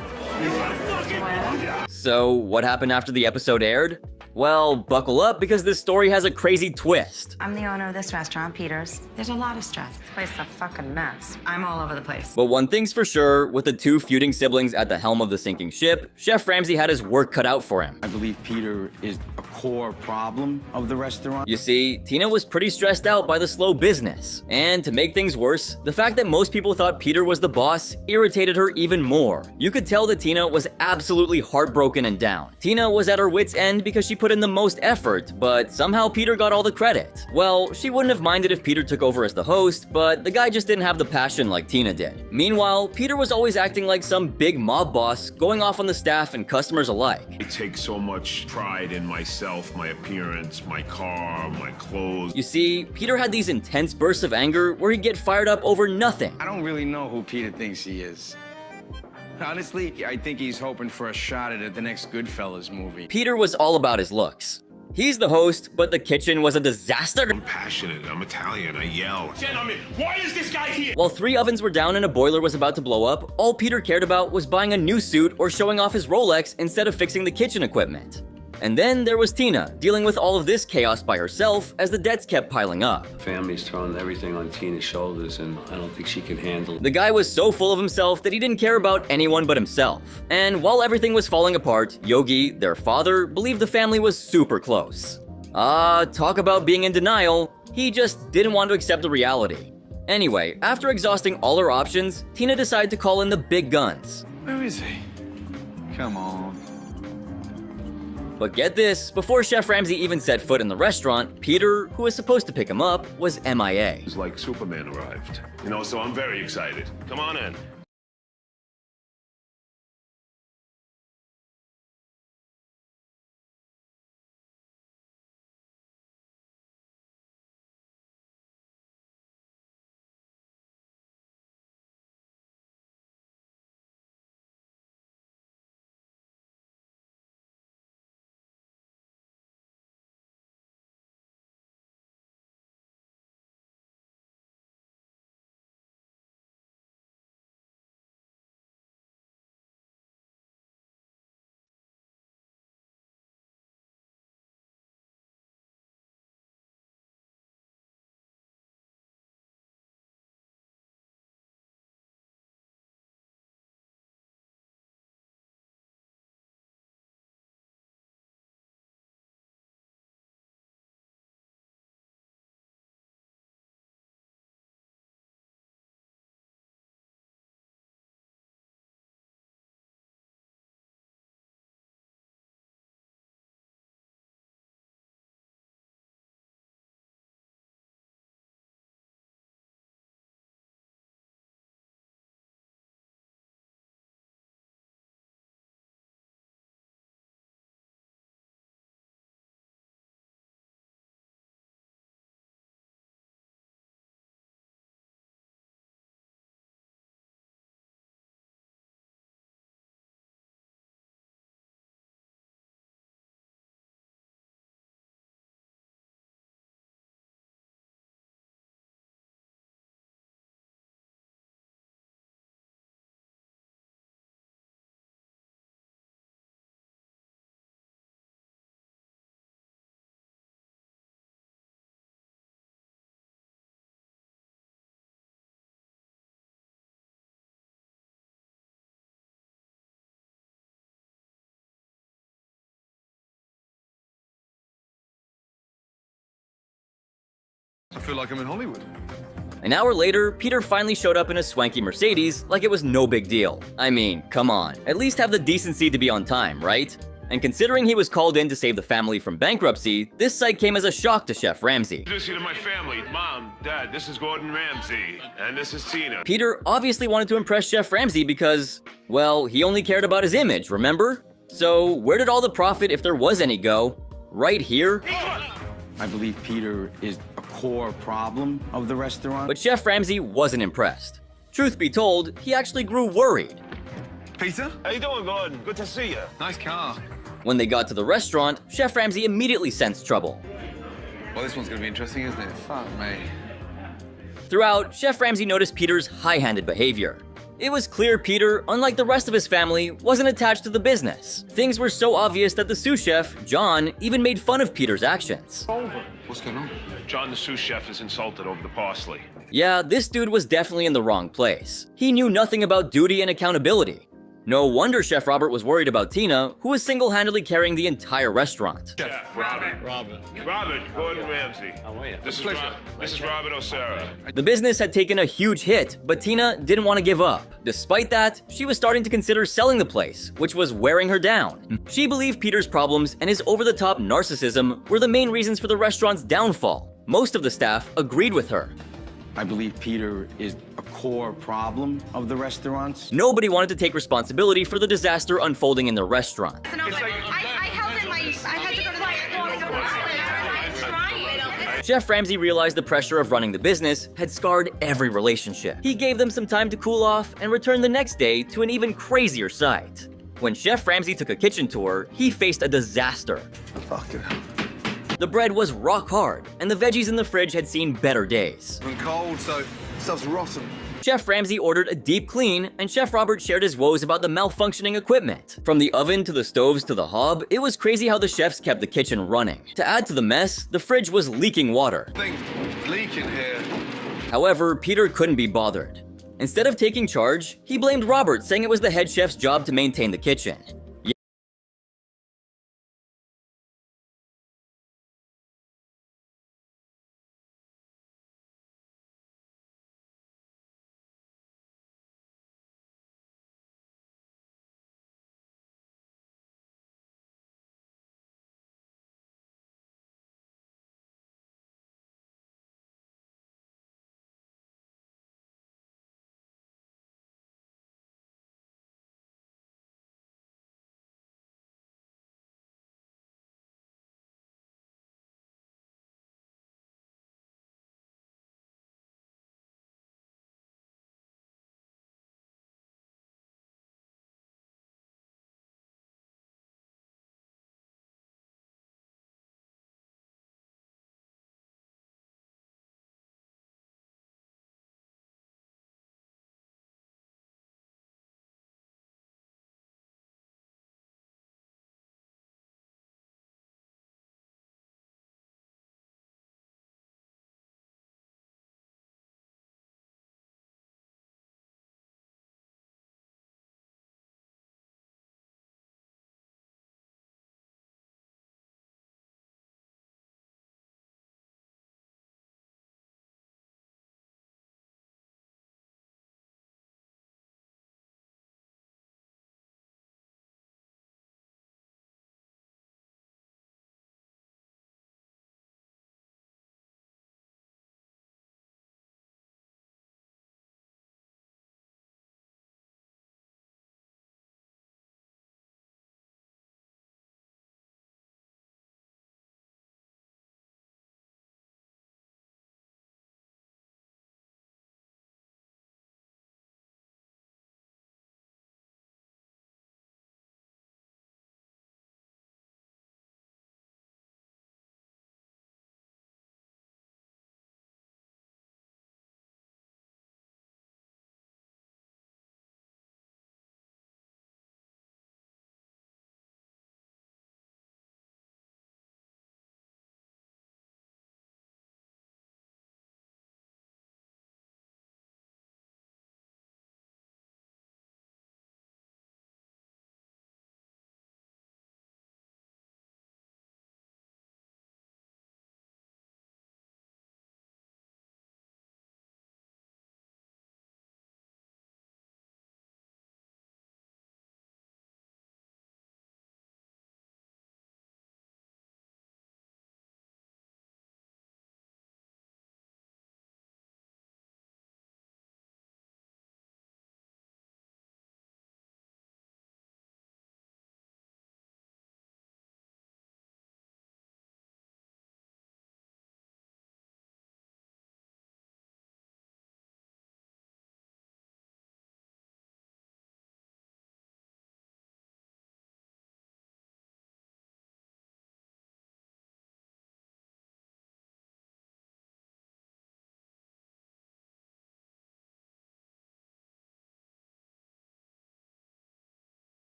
So, what happened after the episode aired? Well, buckle up because this story has a crazy twist. I'm the owner of this restaurant, Peter's. There's a lot of stress. This place is a fucking mess. I'm all over the place. But one thing's for sure, with the two feuding siblings at the helm of the sinking ship, Chef Ramsay had his work cut out for him. I believe Peter is a core problem of the restaurant. You see, Tina was pretty stressed out by the slow business. And to make things worse, the fact that most people thought Peter was the boss irritated her even more. You could tell that Tina was absolutely heartbroken and down. Tina was at her wit's end because she put in the most effort, but somehow Peter got all the credit. Well, she wouldn't have minded if Peter took over as the host, but the guy just didn't have the passion like Tina did. Meanwhile, Peter was always acting like some big mob boss, going off on the staff and customers alike. I take so much pride in myself, my appearance, my car, my clothes. You see, Peter had these intense bursts of anger where he'd get fired up over nothing. I don't really know who Peter thinks he is. Honestly, I think he's hoping for a shot at the next Goodfellas movie. Peter was all about his looks. He's the host, but the kitchen was a disaster. I'm passionate, I'm Italian, I yell. Gentlemen, why is this guy here? While 3 ovens were down and a boiler was about to blow up, all Peter cared about was buying a new suit or showing off his Rolex instead of fixing the kitchen equipment. And then there was Tina, dealing with all of this chaos by herself as the debts kept piling up. Family's throwing everything on Tina's shoulders, and I don't think she can handle it. The guy was so full of himself that he didn't care about anyone but himself. And while everything was falling apart, Yogi, their father, believed the family was super close. Talk about being in denial. He just didn't want to accept the reality. Anyway, after exhausting all her options, Tina decided to call in the big guns. Where is he? Come on. But get this, before Chef Ramsay even set foot in the restaurant, Peter, who was supposed to pick him up, was MIA. It's like Superman arrived. You know, so I'm very excited. Come on in. I feel like I'm in Hollywood. An hour later, Peter finally showed up in a swanky Mercedes like it was no big deal. I mean, come on, at least have the decency to be on time, right? And considering he was called in to save the family from bankruptcy, this sight came as a shock to Chef Ramsay. Introduce you to my family. Mom, Dad, this is Gordon Ramsay, and this is Tina. Peter obviously wanted to impress Chef Ramsay because, well, he only cared about his image, remember? So where did all the profit, if there was any, go? Right here? I believe Peter is a core problem of the restaurant. But Chef Ramsay wasn't impressed. Truth be told, he actually grew worried. Peter? How you doing, Gordon? Good to see you. Nice car. When they got to the restaurant, Chef Ramsay immediately sensed trouble. Well, this one's gonna be interesting, isn't it? Fuck me. Throughout, Chef Ramsay noticed Peter's high-handed behavior. It was clear Peter, unlike the rest of his family, wasn't attached to the business. Things were so obvious that the sous chef, John, even made fun of Peter's actions. What's going on? John, the sous chef, is insulted over the parsley. Yeah, this dude was definitely in the wrong place. He knew nothing about duty and accountability. No wonder Chef Robert was worried about Tina, who was single-handedly carrying the entire restaurant. Chef Robert, Gordon Ramsay. How are you? This is Robert O'Sara. The business had taken a huge hit, but Tina didn't want to give up. Despite that, she was starting to consider selling the place, which was wearing her down. She believed Peter's problems and his over-the-top narcissism were the main reasons for the restaurant's downfall. Most of the staff agreed with her. I believe Peter is a core problem of the restaurants. Nobody wanted to take responsibility for the disaster unfolding in the restaurant. I held in my... I had to go to the toilet. Chef Ramsay realized the pressure of running the business had scarred every relationship. He gave them some time to cool off and returned the next day to an even crazier sight. When Chef Ramsay took a kitchen tour, he faced a disaster. Fucking hell. The bread was rock hard, and the veggies in the fridge had seen better days. I'm cold, so stuff's rotten. Chef Ramsay ordered a deep clean, and Chef Robert shared his woes about the malfunctioning equipment. From the oven to the stoves to the hob, it was crazy how the chefs kept the kitchen running. To add to the mess, the fridge was leaking water. Thing leaking here. However, Peter couldn't be bothered. Instead of taking charge, he blamed Robert, saying it was the head chef's job to maintain the kitchen.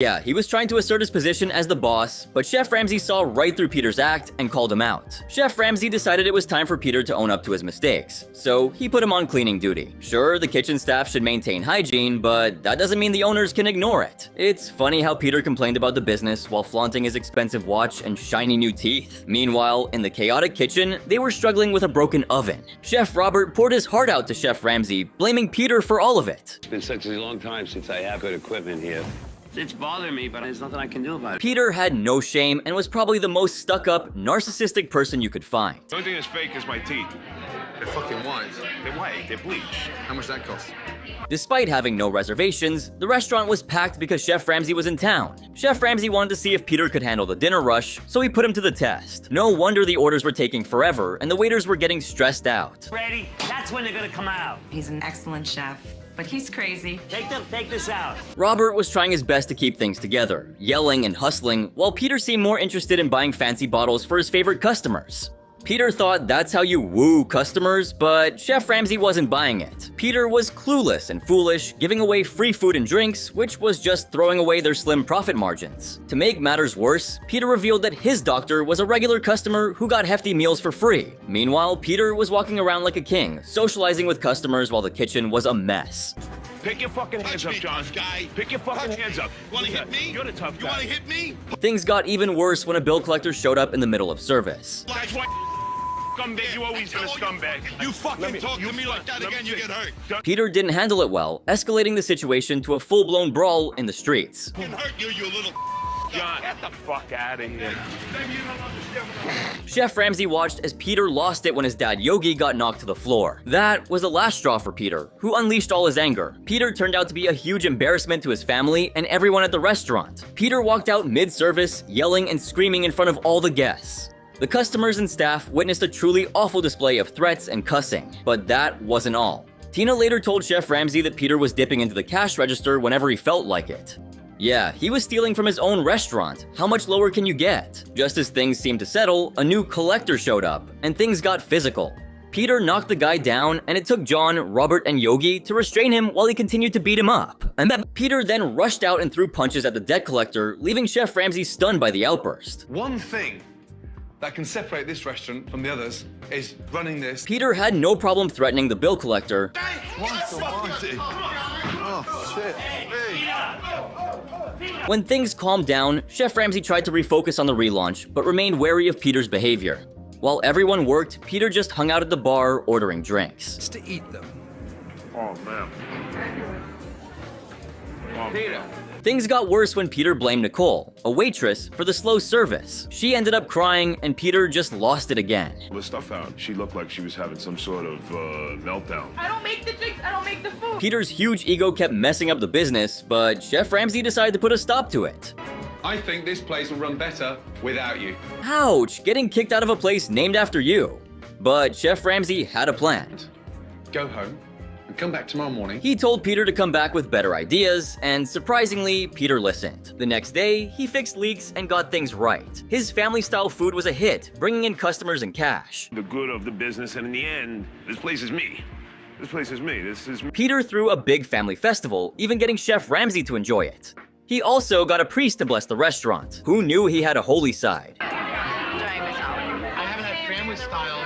Yeah, he was trying to assert his position as the boss, but Chef Ramsay saw right through Peter's act and called him out. Chef Ramsay decided it was time for Peter to own up to his mistakes, so he put him on cleaning duty. Sure, the kitchen staff should maintain hygiene, but that doesn't mean the owners can ignore it. It's funny how Peter complained about the business while flaunting his expensive watch and shiny new teeth. Meanwhile, in the chaotic kitchen, they were struggling with a broken oven. Chef Robert poured his heart out to Chef Ramsay, blaming Peter for all of it. It's been such a long time since I have good equipment here. It's bothering me, but there's nothing I can do about it. Peter had no shame and was probably the most stuck-up, narcissistic person you could find. The only thing that's fake is my teeth. They're fucking white. They're white. They're bleach. How much that cost? Despite having no reservations, the restaurant was packed because Chef Ramsay was in town. Chef Ramsay wanted to see if Peter could handle the dinner rush, so he put him to the test. No wonder the orders were taking forever and the waiters were getting stressed out. Ready? That's when they're gonna come out. He's an excellent chef, but he's crazy. Take this out. Robert was trying his best to keep things together, yelling and hustling, while Peter seemed more interested in buying fancy bottles for his favorite customers. Peter thought that's how you woo customers, but Chef Ramsay wasn't buying it. Peter was clueless and foolish, giving away free food and drinks, which was just throwing away their slim profit margins. To make matters worse, Peter revealed that his doctor was a regular customer who got hefty meals for free. Meanwhile, Peter was walking around like a king, socializing with customers while the kitchen was a mess. Pick your fucking hands up, John. Pick your fucking hands up. You wanna hit me? You're the tough guy. You wanna hit me? Things got even worse when a bill collector showed up in the middle of service. That's why, scumbag, you always been a scumbag. You fucking talk to me like that again, you get hurt. Peter didn't handle it well, escalating the situation to a full-blown brawl in the streets. I can hurt you, you little John, get the fuck out of here. Chef Ramsay watched as Peter lost it when his dad Yogi got knocked to the floor. That was the last straw for Peter, who unleashed all his anger. Peter turned out to be a huge embarrassment to his family and everyone at the restaurant. Peter walked out mid-service, yelling and screaming in front of all the guests. The customers and staff witnessed a truly awful display of threats and cussing, but that wasn't all. Tina later told Chef Ramsay that Peter was dipping into the cash register whenever he felt like it. Yeah, he was stealing from his own restaurant. How much lower can you get? Just as things seemed to settle, a new collector showed up, and things got physical. Peter knocked the guy down, and it took John, Robert, and Yogi to restrain him while he continued to beat him up. And Peter then rushed out and threw punches at the debt collector, leaving Chef Ramsay stunned by the outburst. One thing that can separate this restaurant from the others is running this. Peter had no problem threatening the bill collector. Oh, shit. When things calmed down, Chef Ramsay tried to refocus on the relaunch, but remained wary of Peter's behavior. While everyone worked, Peter just hung out at the bar ordering drinks. Just to eat them. Oh, man. Peter. Things got worse when Peter blamed Nicole, a waitress, for the slow service. She ended up crying, and Peter just lost it again. The stuff out. She looked like she was having some sort of meltdown. I don't make the drinks, I don't make the food. Peter's huge ego kept messing up the business, but Chef Ramsay decided to put a stop to it. I think this place will run better without you. Ouch, getting kicked out of a place named after you. But Chef Ramsay had a plan. Go home and come back tomorrow morning. He told Peter to come back with better ideas, and surprisingly, Peter listened. The next day, he fixed leaks and got things right. His family-style food was a hit, bringing in customers and cash. The good of the business, and in the end, this place is me. This place is me. This is me. Peter threw a big family festival, even getting Chef Ramsay to enjoy it. He also got a priest to bless the restaurant. Who knew he had a holy side? I haven't had family style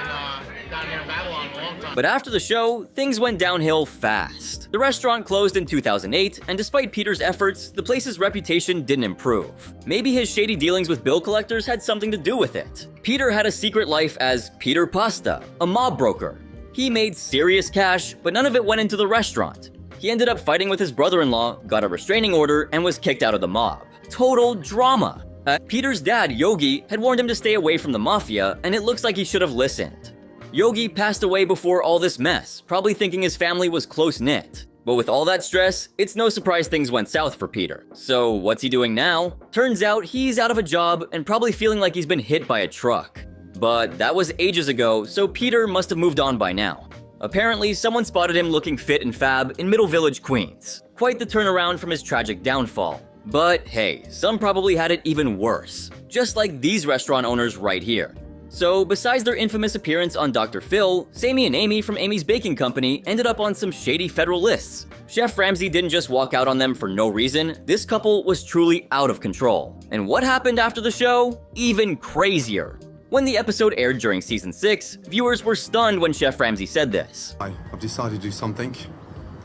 down here in Babylon in a long time. But after the show, things went downhill fast. The restaurant closed in 2008, and despite Peter's efforts, the place's reputation didn't improve. Maybe his shady dealings with bill collectors had something to do with it. Peter had a secret life as Peter Pasta, a mob broker. He made serious cash, but none of it went into the restaurant. He ended up fighting with his brother-in-law, got a restraining order, and was kicked out of the mob. Total drama. Peter's dad, Yogi, had warned him to stay away from the mafia, and it looks like he should have listened. Yogi passed away before all this mess, probably thinking his family was close-knit. But with all that stress, it's no surprise things went south for Peter. So what's he doing now? Turns out he's out of a job and probably feeling like he's been hit by a truck. But that was ages ago, so Peter must have moved on by now. Apparently, someone spotted him looking fit and fab in Middle Village, Queens. Quite the turnaround from his tragic downfall. But hey, some probably had it even worse. Just like these restaurant owners right here. So, besides their infamous appearance on Dr. Phil, Sammy and Amy from Amy's Baking Company ended up on some shady federal lists. Chef Ramsay didn't just walk out on them for no reason. This couple was truly out of control. And what happened after the show? Even crazier. When the episode aired during season 6, viewers were stunned when Chef Ramsay said this. I've decided to do something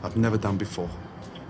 I've never done before.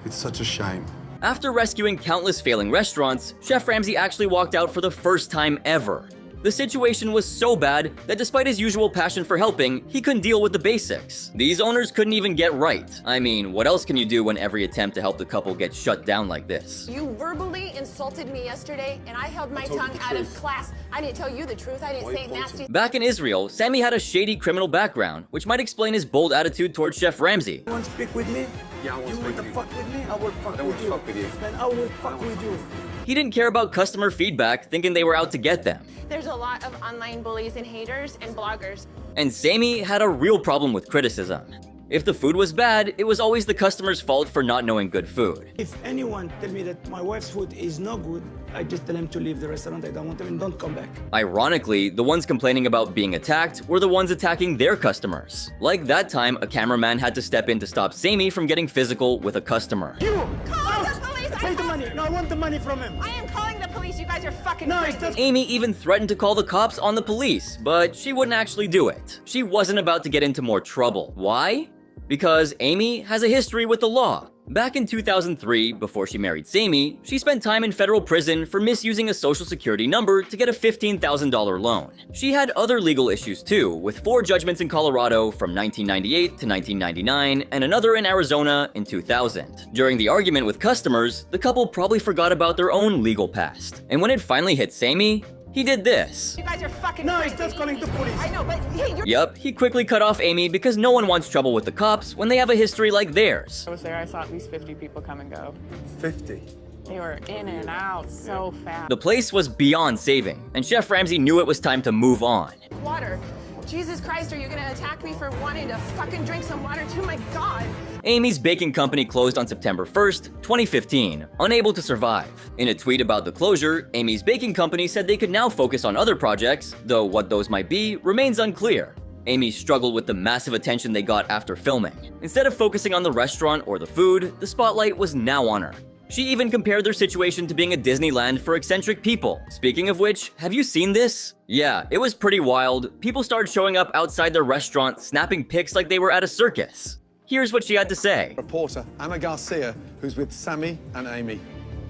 It's such a shame. After rescuing countless failing restaurants, Chef Ramsay actually walked out for the first time ever. The situation was so bad that despite his usual passion for helping, he couldn't deal with the basics. These owners couldn't even get right. I mean, what else can you do when every attempt to help the couple gets shut down like this? You verbally insulted me yesterday, and I held my tongue out of class. I didn't tell you the truth. I didn't say nasty. Back in Israel, Sammy had a shady criminal background, which might explain his bold attitude towards Chef Ramsay. You want to speak with me? Yeah, I want You want to fuck with me? I will fuck with you. Man, I will fuck with you. He didn't care about customer feedback, thinking they were out to get them. There's a lot of online bullies and haters and bloggers. And Sammy had a real problem with criticism. If the food was bad, it was always the customer's fault for not knowing good food. If anyone tell me that my wife's food is no good, I just tell them to leave the restaurant. I don't want them and don't come back. Ironically, the ones complaining about being attacked were the ones attacking their customers. Like that time, a cameraman had to step in to stop Sammy from getting physical with a customer. You! Call the police! Take the money. No, I want the money from him. I am calling the police. You guys are fucking No, crazy. it's just... Amy even threatened to call the cops on the police, but she wouldn't actually do it. She wasn't about to get into more trouble. Why? Because Amy has a history with the law. Back in 2003, before she married Sammy, she spent time in federal prison for misusing a social security number to get a $15,000 loan. She had other legal issues too, with 4 judgments in Colorado from 1998 to 1999 and another in Arizona in 2000. During the argument with customers, the couple probably forgot about their own legal past. And when it finally hit Sammy, he did this. You guys are fucking No, crazy. it's just calling the police. I know, but hey, you're... Yup, he quickly cut off Amy because no one wants trouble with the cops when they have a history like theirs. I was there, I saw at least 50 people come and go. 50. They were in and out so fast. The place was beyond saving, and Chef Ramsay knew it was time to move on. Water. Jesus Christ, are you gonna attack me for wanting to fucking drink some water too? My God. Amy's baking company closed on September 1st, 2015, unable to survive. In a tweet about the closure, Amy's baking company said they could now focus on other projects, though what those might be remains unclear. Amy struggled with the massive attention they got after filming. Instead of focusing on the restaurant or the food, the spotlight was now on her. She even compared their situation to being a Disneyland for eccentric people. Speaking of which, have you seen this? Yeah, it was pretty wild. People started showing up outside their restaurant, snapping pics like they were at a circus. Here's what she had to say. Reporter Anna Garcia, who's with Sammy and Amy.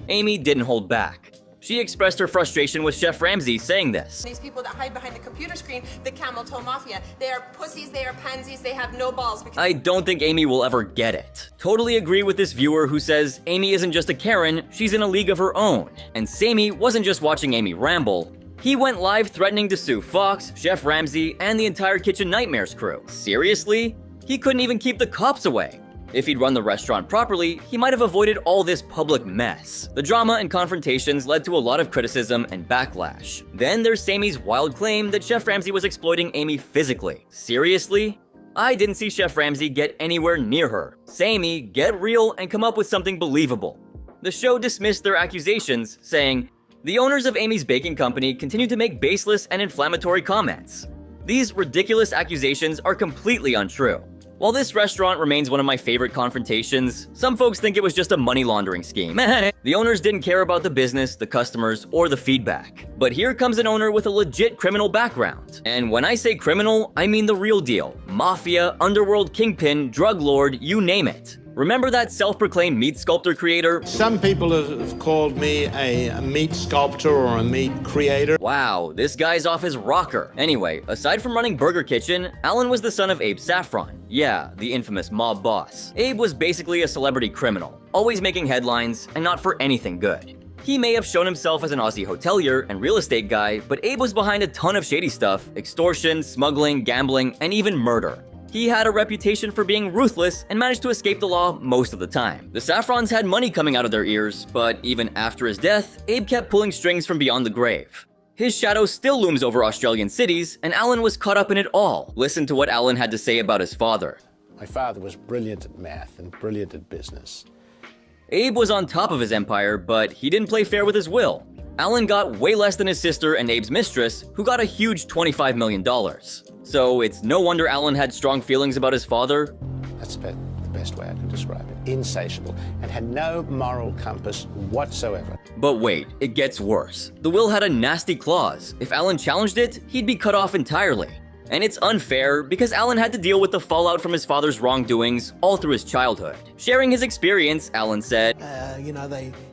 Amy didn't hold back. She expressed her frustration with Chef Ramsay saying this. These people that hide behind the computer screen, the camel toe mafia, they are pussies, they are pansies, they have no balls. Because I don't think Amy will ever get it. Totally agree with this viewer who says Amy isn't just a Karen, she's in a league of her own. And Sammy wasn't just watching Amy ramble. He went live threatening to sue Fox, Chef Ramsay, and the entire Kitchen Nightmares crew. Seriously? He couldn't even keep the cops away. If he'd run the restaurant properly, he might have avoided all this public mess. The drama and confrontations led to a lot of criticism and backlash. Then there's Sammy's wild claim that Chef Ramsay was exploiting Amy physically. Seriously? I didn't see Chef Ramsay get anywhere near her. Sammy, get real and come up with something believable. The show dismissed their accusations, saying, "The owners of Amy's baking company continue to make baseless and inflammatory comments. These ridiculous accusations are completely untrue. While this restaurant remains one of my favorite confrontations, some folks think it was just a money laundering scheme. The owners didn't care about the business, the customers, or the feedback. But here comes an owner with a legit criminal background. And when I say criminal, I mean the real deal. Mafia, underworld kingpin, drug lord, you name it. Remember that self-proclaimed meat sculptor creator? Some people have called me a meat sculptor or a meat creator. Wow, this guy's off his rocker. Anyway, aside from running Burger Kitchen, Alan was the son of Abe Saffron. Yeah, the infamous mob boss. Abe was basically a celebrity criminal, always making headlines and not for anything good. He may have shown himself as an Aussie hotelier and real estate guy, but Abe was behind a ton of shady stuff: extortion, smuggling, gambling, and even murder. He had a reputation for being ruthless and managed to escape the law most of the time. The Saffrons had money coming out of their ears, but even after his death, Abe kept pulling strings from beyond the grave. His shadow still looms over Australian cities, and Alan was caught up in it all. Listen to what Alan had to say about his father. My father was brilliant at math and brilliant at business. Abe was on top of his empire, but he didn't play fair with his will. Alan got way less than his sister and Abe's mistress, who got a huge $25 million. So it's no wonder Alan had strong feelings about his father. That's about the best way I can describe it. Insatiable, and had no moral compass whatsoever. But wait, it gets worse. The will had a nasty clause. If Alan challenged it, he'd be cut off entirely. And it's unfair because Alan had to deal with the fallout from his father's wrongdoings all through his childhood. Sharing his experience, Alan said,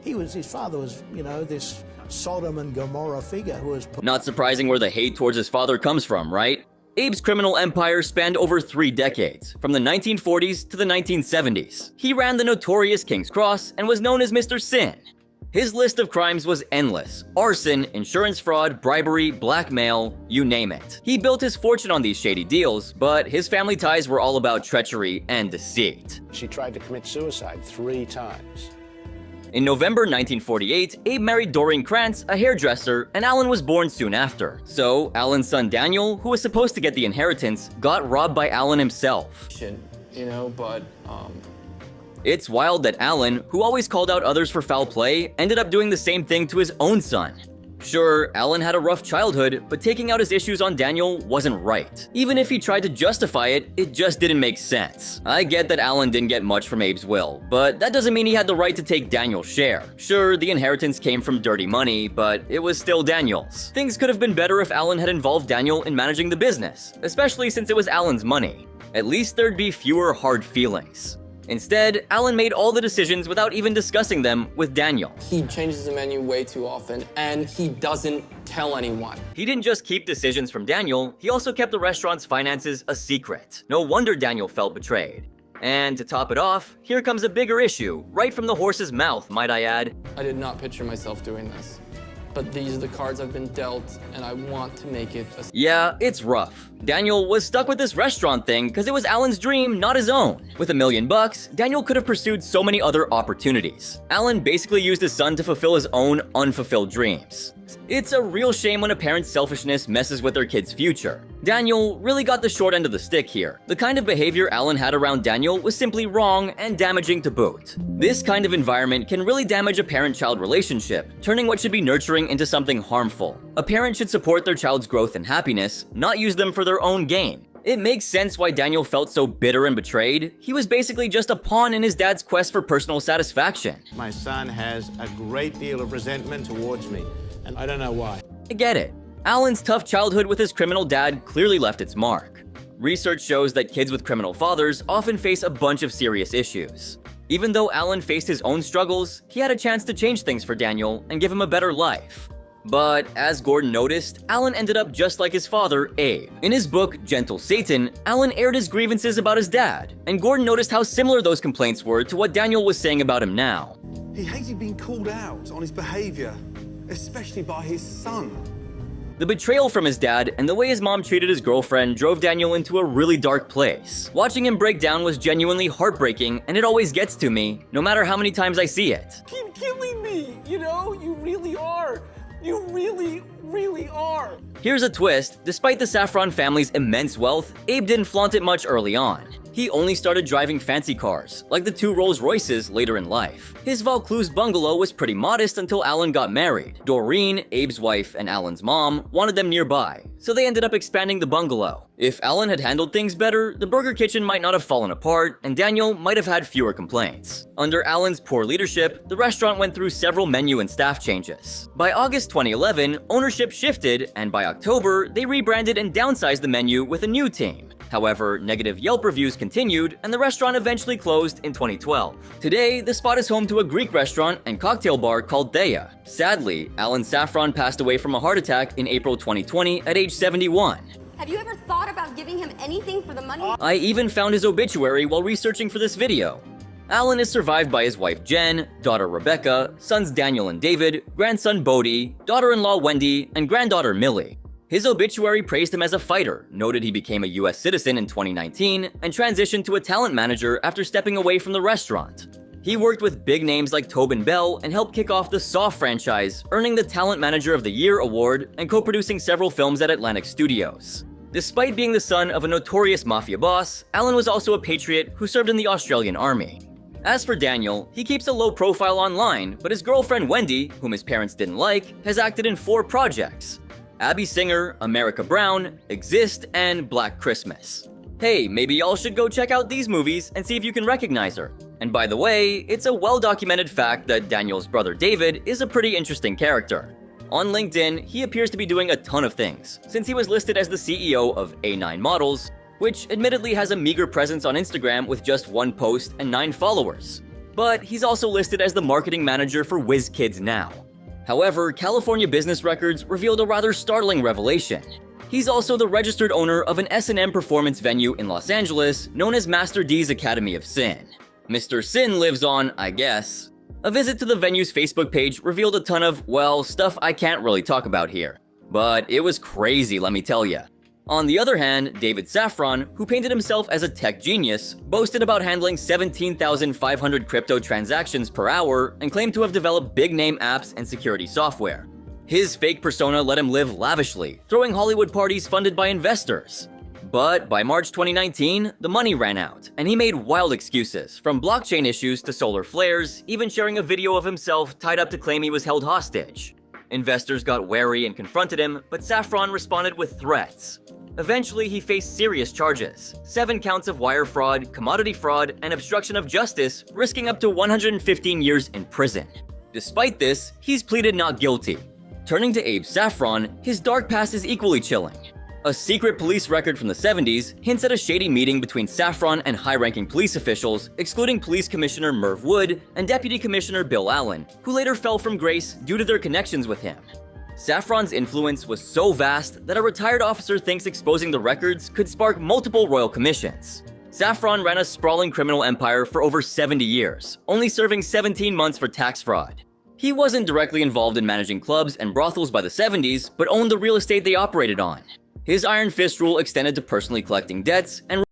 his father was, this Sodom and Gomorrah figure who was... Not surprising where the hate towards his father comes from, right? Abe's criminal empire spanned over 3 decades, from the 1940s to the 1970s. He ran the notorious King's Cross and was known as Mr. Sin. His list of crimes was endless: arson, insurance fraud, bribery, blackmail, you name it. He built his fortune on these shady deals, but his family ties were all about treachery and deceit. She tried to commit suicide 3 times. In November 1948, Abe married Doreen Krantz, a hairdresser, and Alan was born soon after. So, Alan's son Daniel, who was supposed to get the inheritance, got robbed by Alan himself. It's wild that Alan, who always called out others for foul play, ended up doing the same thing to his own son. Sure, Alan had a rough childhood, but taking out his issues on Daniel wasn't right. Even if he tried to justify it, it just didn't make sense. I get that Alan didn't get much from Abe's will, but that doesn't mean he had the right to take Daniel's share. Sure, the inheritance came from dirty money, but it was still Daniel's. Things could have been better if Alan had involved Daniel in managing the business, especially since it was Alan's money. At least there'd be fewer hard feelings. Instead, Alan made all the decisions without even discussing them with Daniel. He changes the menu way too often, and he doesn't tell anyone. He didn't just keep decisions from Daniel, he also kept the restaurant's finances a secret. No wonder Daniel felt betrayed. And to top it off, here comes a bigger issue, right from the horse's mouth, might I add. I did not picture myself doing this, but these are the cards I've been dealt, and I want to make it a... Yeah, it's rough. Daniel was stuck with this restaurant thing because it was Alan's dream, not his own. With $1 million, Daniel could have pursued so many other opportunities. Alan basically used his son to fulfill his own unfulfilled dreams. It's a real shame when a parent's selfishness messes with their kid's future. Daniel really got the short end of the stick here. The kind of behavior Alan had around Daniel was simply wrong and damaging to boot. This kind of environment can really damage a parent-child relationship, turning what should be nurturing into something harmful. A parent should support their child's growth and happiness, not use them for their own gain. It makes sense why Daniel felt so bitter and betrayed. He was basically just a pawn in his dad's quest for personal satisfaction. My son has a great deal of resentment towards me, and I don't know why. I get it. Alan's tough childhood with his criminal dad clearly left its mark. Research shows that kids with criminal fathers often face a bunch of serious issues. Even though Alan faced his own struggles, he had a chance to change things for Daniel and give him a better life. But as Gordon noticed, Alan ended up just like his father, Abe. In his book, Gentle Satan, Alan aired his grievances about his dad, and Gordon noticed how similar those complaints were to what Daniel was saying about him now. He hated being called out on his behavior, especially by his son. The betrayal from his dad and the way his mom treated his girlfriend drove Daniel into a really dark place. Watching him break down was genuinely heartbreaking, and it always gets to me, no matter how many times I see it. Keep killing me, you know? You really are. You really, really are. Here's a twist. Despite the Saffron family's immense wealth, Abe didn't flaunt it much early on. He only started driving fancy cars, like the 2 Rolls Royces later in life. His Vaucluse bungalow was pretty modest until Alan got married. Doreen, Abe's wife, and Alan's mom wanted them nearby, so they ended up expanding the bungalow. If Alan had handled things better, the burger kitchen might not have fallen apart, and Daniel might have had fewer complaints. Under Alan's poor leadership, the restaurant went through several menu and staff changes. By August 2011, ownership shifted, and by October, they rebranded and downsized the menu with a new team. However, negative Yelp reviews continued, and the restaurant eventually closed in 2012. Today, the spot is home to a Greek restaurant and cocktail bar called Thea. Sadly, Alan Saffron passed away from a heart attack in April 2020 at age 71. Have you ever thought about giving him anything for the money? I even found his obituary while researching for this video. Alan is survived by his wife Jen, daughter Rebecca, sons Daniel and David, grandson Bodie, daughter-in-law Wendy, and granddaughter Millie. His obituary praised him as a fighter, noted he became a US citizen in 2019, and transitioned to a talent manager after stepping away from the restaurant. He worked with big names like Tobin Bell and helped kick off the Saw franchise, earning the Talent Manager of the Year award and co-producing several films at Atlantic Studios. Despite being the son of a notorious mafia boss, Alan was also a patriot who served in the Australian Army. As for Daniel, he keeps a low profile online, but his girlfriend Wendy, whom his parents didn't like, has acted in 4 projects: Abby Singer, America Brown, Exist, and Black Christmas. Hey, maybe y'all should go check out these movies and see if you can recognize her. And by the way, it's a well-documented fact that Daniel's brother David is a pretty interesting character. On LinkedIn, he appears to be doing a ton of things, since he was listed as the CEO of A9 Models, which admittedly has a meager presence on Instagram with just 1 post and 9 followers. But he's also listed as the marketing manager for WizKids Now. However, California business records revealed a rather startling revelation. He's also the registered owner of an S&M performance venue in Los Angeles known as Master D's Academy of Sin. Mr. Sin lives on, I guess. A visit to the venue's Facebook page revealed a ton of, well, stuff I can't really talk about here. But it was crazy, let me tell ya. On the other hand, David Safran, who painted himself as a tech genius, boasted about handling 17,500 crypto transactions per hour and claimed to have developed big-name apps and security software. His fake persona let him live lavishly, throwing Hollywood parties funded by investors. But by March 2019, the money ran out, and he made wild excuses, from blockchain issues to solar flares, even sharing a video of himself tied up to claim he was held hostage. Investors got wary and confronted him, but Safran responded with threats. Eventually, he faced serious charges: 7 counts of wire fraud, commodity fraud, and obstruction of justice, risking up to 115 years in prison. Despite this, he's pleaded not guilty. Turning to Abe Safran, his dark past is equally chilling. A secret police record from the 70s hints at a shady meeting between Safran and high-ranking police officials, excluding Police Commissioner Merv Wood and Deputy Commissioner Bill Allen, who later fell from grace due to their connections with him. Safran's influence was so vast that a retired officer thinks exposing the records could spark multiple royal commissions. Safran ran a sprawling criminal empire for over 70 years, only serving 17 months for tax fraud. He wasn't directly involved in managing clubs and brothels by the 70s, but owned the real estate they operated on. His iron fist rule extended to personally collecting debts and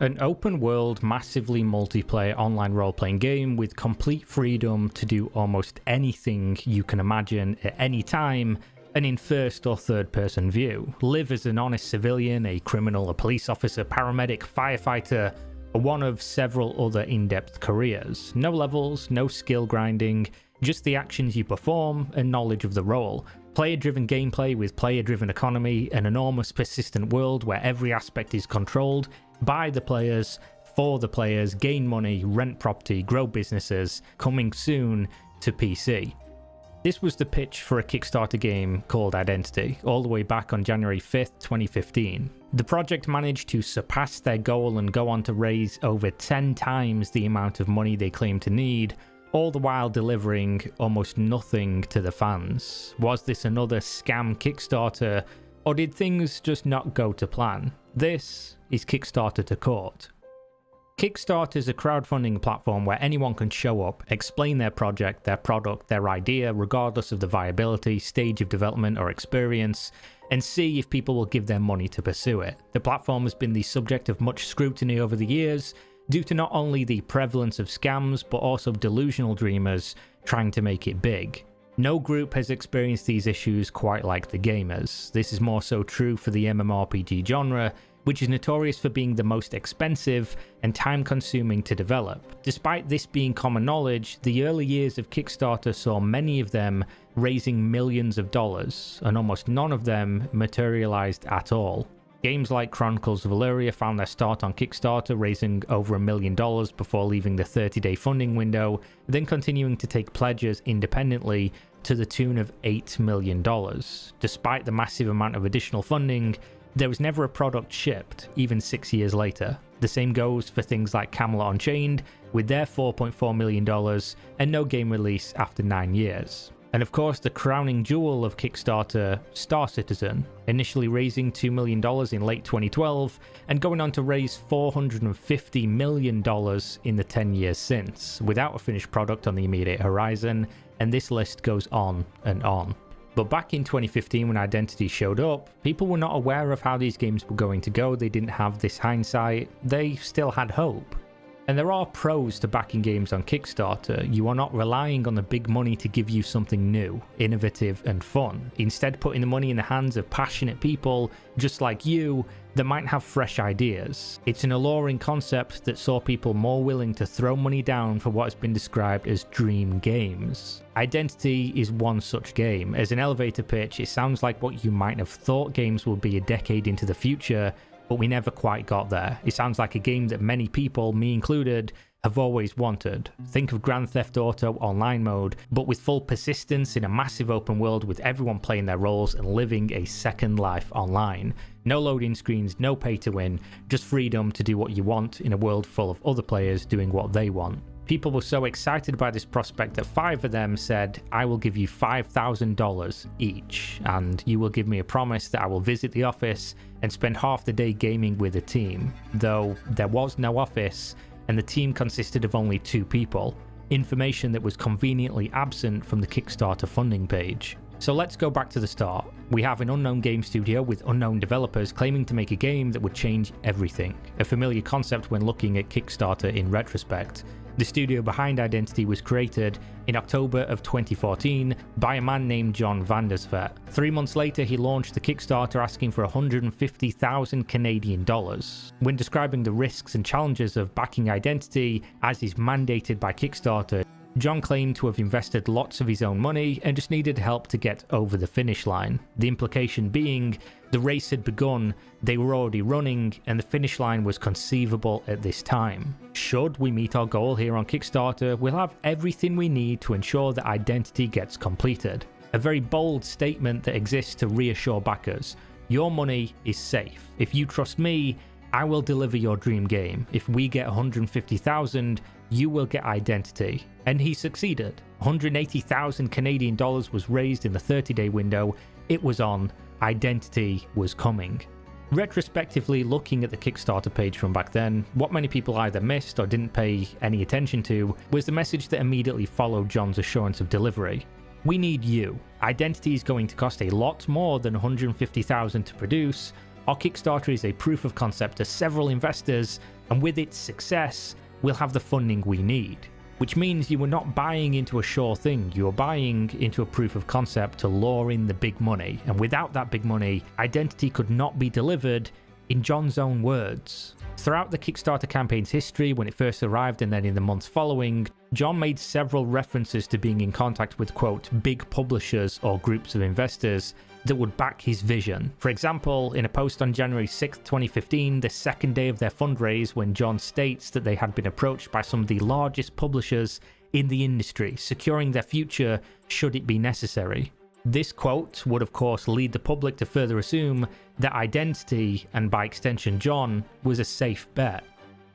an open-world, massively multiplayer online role-playing game with complete freedom to do almost anything you can imagine at any time, and in first or third-person view. Live as an honest civilian, a criminal, a police officer, paramedic, firefighter, or one of several other in-depth careers. No levels, no skill grinding, just the actions you perform and knowledge of the role. Player-driven gameplay with player-driven economy, an enormous persistent world where every aspect is controlled by the players, for the players, gain money, rent property, grow businesses, coming soon to PC. This was the pitch for a Kickstarter game called Identity, all the way back on January 5th, 2015. The project managed to surpass their goal and go on to raise over 10 times the amount of money they claimed to need, all the while delivering almost nothing to the fans. Was this another scam Kickstarter, or did things just not go to plan? This is Kickstarter to Court. Kickstarter is a crowdfunding platform where anyone can show up, explain their project, their product, their idea, regardless of the viability, stage of development or experience, and see if people will give their money to pursue it. The platform has been the subject of much scrutiny over the years, due to not only the prevalence of scams, but also delusional dreamers trying to make it big. No group has experienced these issues quite like the gamers. This is more so true for the MMORPG genre, which is notorious for being the most expensive and time-consuming to develop. Despite this being common knowledge, the early years of Kickstarter saw many of them raising millions of dollars, and almost none of them materialized at all. Games like Chronicles of Valyria found their start on Kickstarter, raising over $1 million before leaving the 30-day funding window, then continuing to take pledges independently to the tune of $8 million. Despite the massive amount of additional funding, there was never a product shipped, even 6 years later. The same goes for things like Camelot Unchained, with their $4.4 million and no game release after 9 years. And of course, the crowning jewel of Kickstarter, Star Citizen, initially raising $2 million in late 2012 and going on to raise $450 million in the 10 years since, without a finished product on the immediate horizon, and this list goes on and on. But back in 2015 when Identity showed up, people were not aware of how these games were going to go. They didn't have this hindsight, they still had hope. And there are pros to backing games on Kickstarter. You are not relying on the big money to give you something new, innovative and fun. Instead, putting the money in the hands of passionate people just like you that might have fresh ideas. It's an alluring concept that saw people more willing to throw money down for what has been described as dream games. Identity is one such game. As an elevator pitch, it sounds like what you might have thought games would be a decade into the future, but we never quite got there. It sounds like a game that many people, me included, have always wanted. Think of Grand Theft Auto Online mode, but with full persistence in a massive open world with everyone playing their roles and living a second life online. No loading screens, no pay to win, just freedom to do what you want in a world full of other players doing what they want. People were so excited by this prospect that 5 of them said, "I will give you $5,000 each, and you will give me a promise that I will visit the office and spend half the day gaming with the team," though there was no office and the team consisted of only 2 people, information that was conveniently absent from the Kickstarter funding page. So let's go back to the start. We have an unknown game studio with unknown developers claiming to make a game that would change everything, a familiar concept when looking at Kickstarter in retrospect. The studio behind Identity was created in October of 2014 by a man named John Vandersvet. 3 months later, he launched the Kickstarter asking for 150,000 Canadian dollars. When describing the risks and challenges of backing Identity, as is mandated by Kickstarter, John claimed to have invested lots of his own money and just needed help to get over the finish line. The implication being, the race had begun, they were already running, and the finish line was conceivable at this time. Should we meet our goal here on Kickstarter, we'll have everything we need to ensure that Identity gets completed. A very bold statement that exists to reassure backers. Your money is safe. If you trust me, I will deliver your dream game. If we get 150,000, you will get Identity. And he succeeded. 180,000 Canadian dollars was raised in the 30-day window. It was on. Identity was coming. Retrospectively, looking at the Kickstarter page from back then, what many people either missed or didn't pay any attention to was the message that immediately followed John's assurance of delivery. We need you. Identity is going to cost a lot more than 150,000 to produce. Our Kickstarter is a proof of concept to several investors, and with its success, we'll have the funding we need. Which means you were not buying into a sure thing, you were buying into a proof of concept to lure in the big money, and without that big money, Identity could not be delivered, in John's own words. Throughout the Kickstarter campaign's history, when it first arrived and then in the months following, John made several references to being in contact with, quote, big publishers or groups of investors that would back his vision. For example, in a post on January 6, 2015, the second day of their fundraise, when John states that they had been approached by some of the largest publishers in the industry, securing their future should it be necessary. This quote would of course lead the public to further assume that Identity, and by extension John, was a safe bet.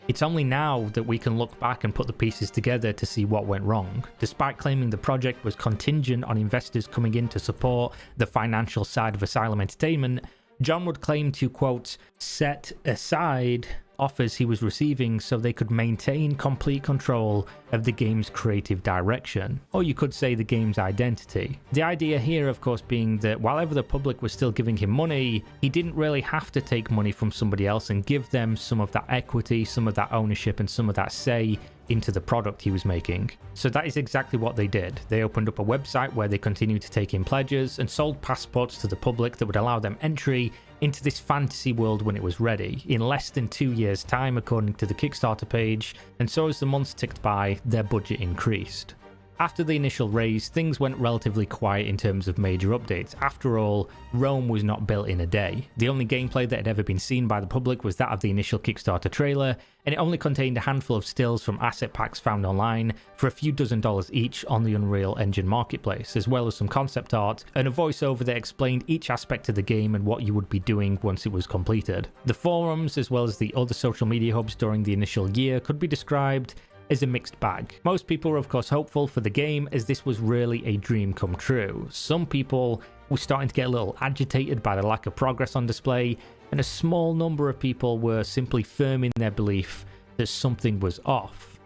It's only now that we can look back and put the pieces together to see what went wrong. Despite claiming the project was contingent on investors coming in to support the financial side of Asylum Entertainment, John would claim to, quote, set aside offers he was receiving so they could maintain complete control of the game's creative direction, or you could say the game's identity. The idea here, of course, being that while ever the public was still giving him money, he didn't really have to take money from somebody else and give them some of that equity, some of that ownership, and some of that say into the product he was making. So that is exactly what they did. They opened up a website where they continued to take in pledges and sold passports to the public that would allow them entry into this fantasy world when it was ready, in less than 2 years' time according to the Kickstarter page, and so as the months ticked by, their budget increased. After the initial raise, things went relatively quiet in terms of major updates. After all, Rome was not built in a day. The only gameplay that had ever been seen by the public was that of the initial Kickstarter trailer, and it only contained a handful of stills from asset packs found online for a few $dozen each on the Unreal Engine marketplace, as well as some concept art and a voiceover that explained each aspect of the game and what you would be doing once it was completed. The forums, as well as the other social media hubs during the initial year, could be described as a mixed bag. Most people were of course hopeful for the game, as this was really a dream come true. Some people were starting to get a little agitated by the lack of progress on display, and a small number of people were simply firm in their belief that something was off.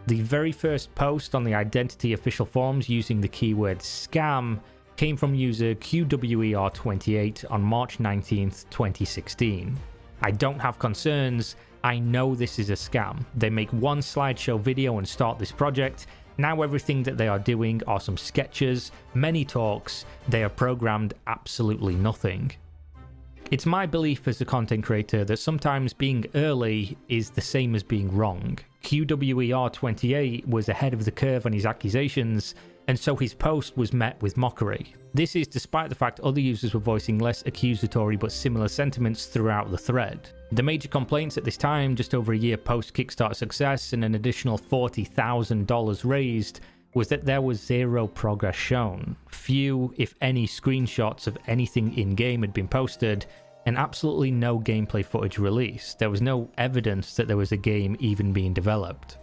The very first post on the Identity official forums using the keyword scam came from user QWER28 on March 19th, 2016. I don't have concerns. I know this is a scam. They make one slideshow video and start this project. Now everything that they are doing are some sketches, many talks. They are programmed absolutely nothing. It's my belief as a content creator that sometimes being early is the same as being wrong. QWER28 was ahead of the curve on his accusations, and so his post was met with mockery. This is despite the fact other users were voicing less accusatory but similar sentiments throughout the thread. The major complaints at this time, just over a year post Kickstarter success and an additional $40,000 raised, was that there was zero progress shown. Few, if any, screenshots of anything in-game had been posted, and absolutely no gameplay footage released. There was no evidence that there was a game even being developed.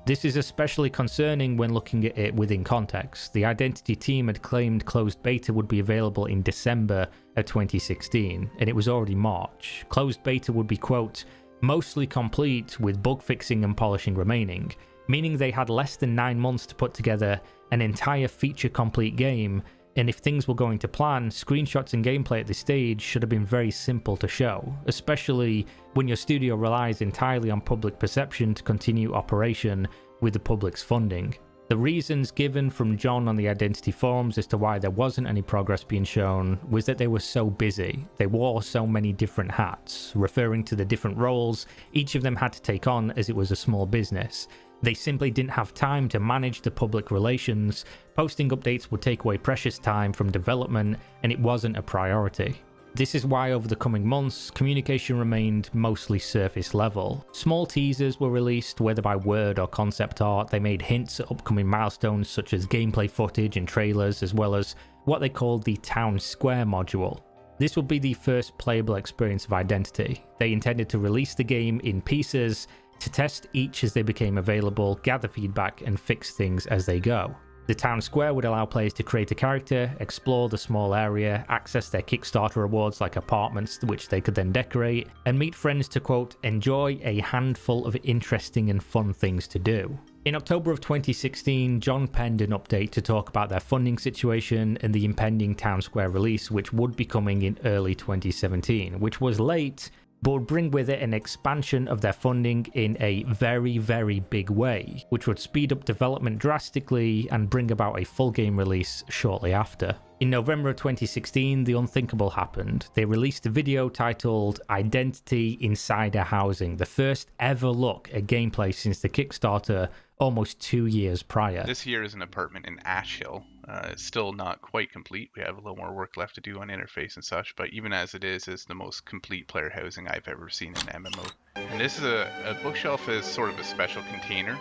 This is especially concerning when looking at it within context. The Identity team had claimed closed beta would be available in December of 2016, and it was already March. Closed beta would be, quote, mostly complete with bug fixing and polishing remaining, meaning they had less than 9 months to put together an entire feature complete game, and if things were going to plan, screenshots and gameplay at this stage should have been very simple to show, especially when your studio relies entirely on public perception to continue operation with the public's funding. The reasons given from John on the Identity forums as to why there wasn't any progress being shown was that they were so busy. They wore so many different hats, referring to the different roles each of them had to take on as it was a small business. They simply didn't have time to manage the public relations, posting updates would take away precious time from development, and it wasn't a priority. This is why over the coming months, communication remained mostly surface level. Small teasers were released, whether by word or concept art. They made hints at upcoming milestones such as gameplay footage and trailers, as well as what they called the Town Square module. This would be the first playable experience of Identity. They intended to release the game in pieces, to test each as they became available, gather feedback, and fix things as they go. The town square would allow players to create a character, explore the small area, access their Kickstarter rewards like apartments which they could then decorate, and meet friends to, quote, enjoy a handful of interesting and fun things to do. In October of 2016, John penned an update to talk about their funding situation and the impending town square release, which would be coming in early 2017, which was late, but would bring with it an expansion of their funding in a very, very big way, which would speed up development drastically and bring about a full game release shortly after. In November of 2016, the unthinkable happened. They released a video titled Identity Insider Housing, the first ever look at gameplay since the Kickstarter almost 2 years prior. This here is an apartment in Ash Hill. It's still not quite complete. We have a little more work left to do on interface and such, but even as it is the most complete player housing I've ever seen in MMO. And this is a bookshelf is sort of a special container.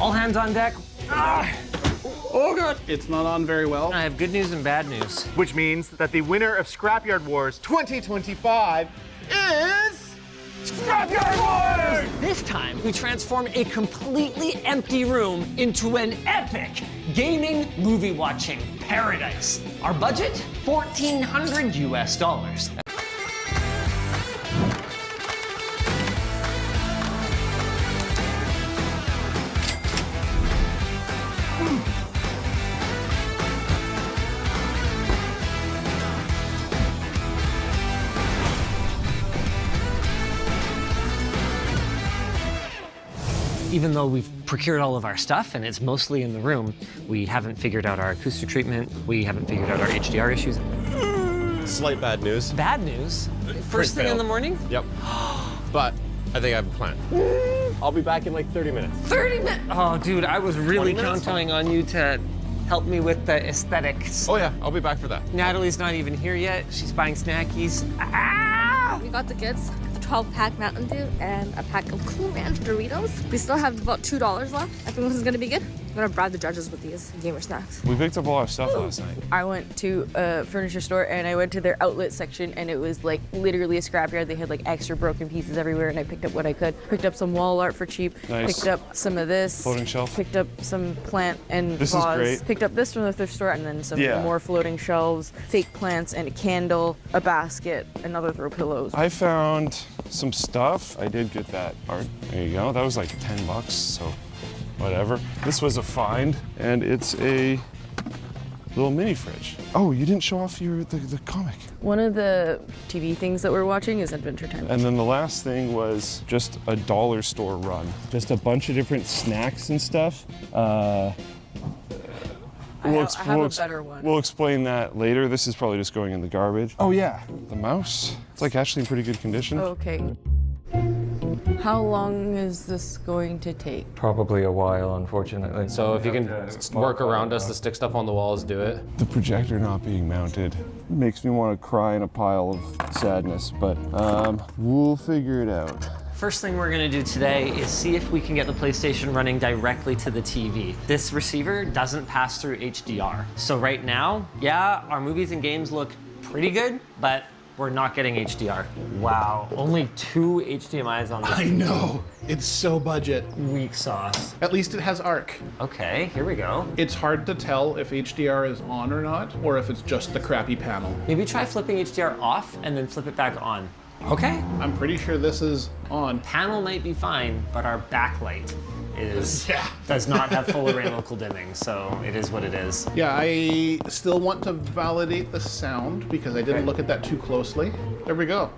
All hands on deck. Oh god! It's not on very well. I have good news and bad news. Which means that the winner of Scrapyard Wars 2025 is... Scrapyard Wars! This time, we transform a completely empty room into an epic gaming movie watching paradise. Our budget? $1,400 US. Even though we've procured all of our stuff and it's mostly in the room, we haven't figured out our acoustic treatment, we haven't figured out our HDR issues. Slight bad news. Bad news? First thing in the morning? Yep. But I think I have a plan. I'll be back in like 30 minutes. 30 minutes? Oh, dude, I was really counting on you to help me with the aesthetics. Oh yeah, I'll be back for that. Natalie's not even here yet. She's buying snackies. We got the goods. 12-pack Mountain Dew and a pack of Cool Ranch Doritos. We still have about $2 left. Everyone's gonna be good. I'm gonna bribe the judges with these gamer snacks. We picked up a lot of stuff last night. I went to a furniture store and I went to their outlet section and it was like literally a scrapyard. They had like extra broken pieces everywhere and I picked up what I could. Picked up some wall art for cheap. Nice. Picked up some of this. Floating shelf. Picked up some plant and This vase. is great. Picked up this from the thrift store and then some Yeah. more floating shelves, fake plants and a candle, a basket, another throw pillows. I found some stuff. I did get that art. There you go. That was like $10, so whatever. This was a find, and it's a little mini fridge. Oh, you didn't show off the comic. One of the TV things that we're watching is Adventure Time. And then the last thing was just a dollar store run. Just a bunch of different snacks and stuff. I have a better one. We'll explain that later. This is probably just going in the garbage. Oh yeah, the mouse. It's like actually in pretty good condition. Okay. How long is this going to take? Probably a while, unfortunately. So if you can work around us to stick stuff on the walls, do it. The projector not being mounted makes me want to cry in a pile of sadness, but we'll figure it out. First thing we're gonna do today is see if we can get the PlayStation running directly to the TV. This receiver doesn't pass through HDR. So right now, yeah, our movies and games look pretty good, but we're not getting HDR. Wow, only 2 HDMIs on this. I know. It's so budget. Weak sauce. At least it has ARC. Okay, here we go. It's hard to tell if HDR is on or not, or if it's just the crappy panel. Maybe try flipping HDR off and then flip it back on. Okay. I'm pretty sure this is on. Panel might be fine, but our backlight does not have full array local dimming, so it is what it is. Yeah, I still want to validate the sound because I didn't look at that too closely. There we go.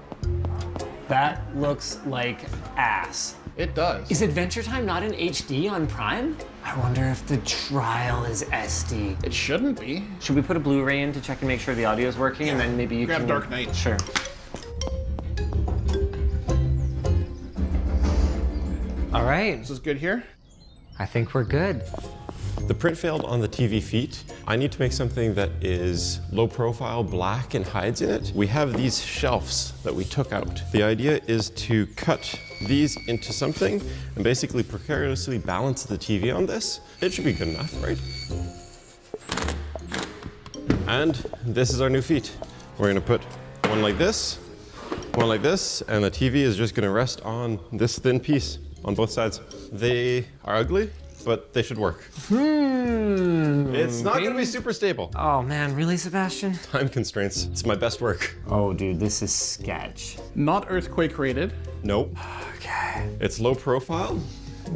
That looks like ass. It does. Is Adventure Time not in HD on Prime? I wonder if the trial is SD. It shouldn't be. Should we put a Blu-ray in to check and make sure the audio is working, and then maybe you Grab can... Dark Knight. Sure. All right. This is good here? I think we're good. The print failed on the TV feet. I need to make something that is low profile, black, and hides in it. We have these shelves that we took out. The idea is to cut these into something and basically precariously balance the TV on this. It should be good enough, right? And this is our new feet. We're gonna put one like this, and the TV is just gonna rest on this thin piece on both sides. They are ugly, but they should work. It's not gonna be super stable. Oh man, really, Sebastian? Time constraints. It's my best work. Oh dude, this is sketch. Not earthquake rated. Nope. Okay. It's low profile.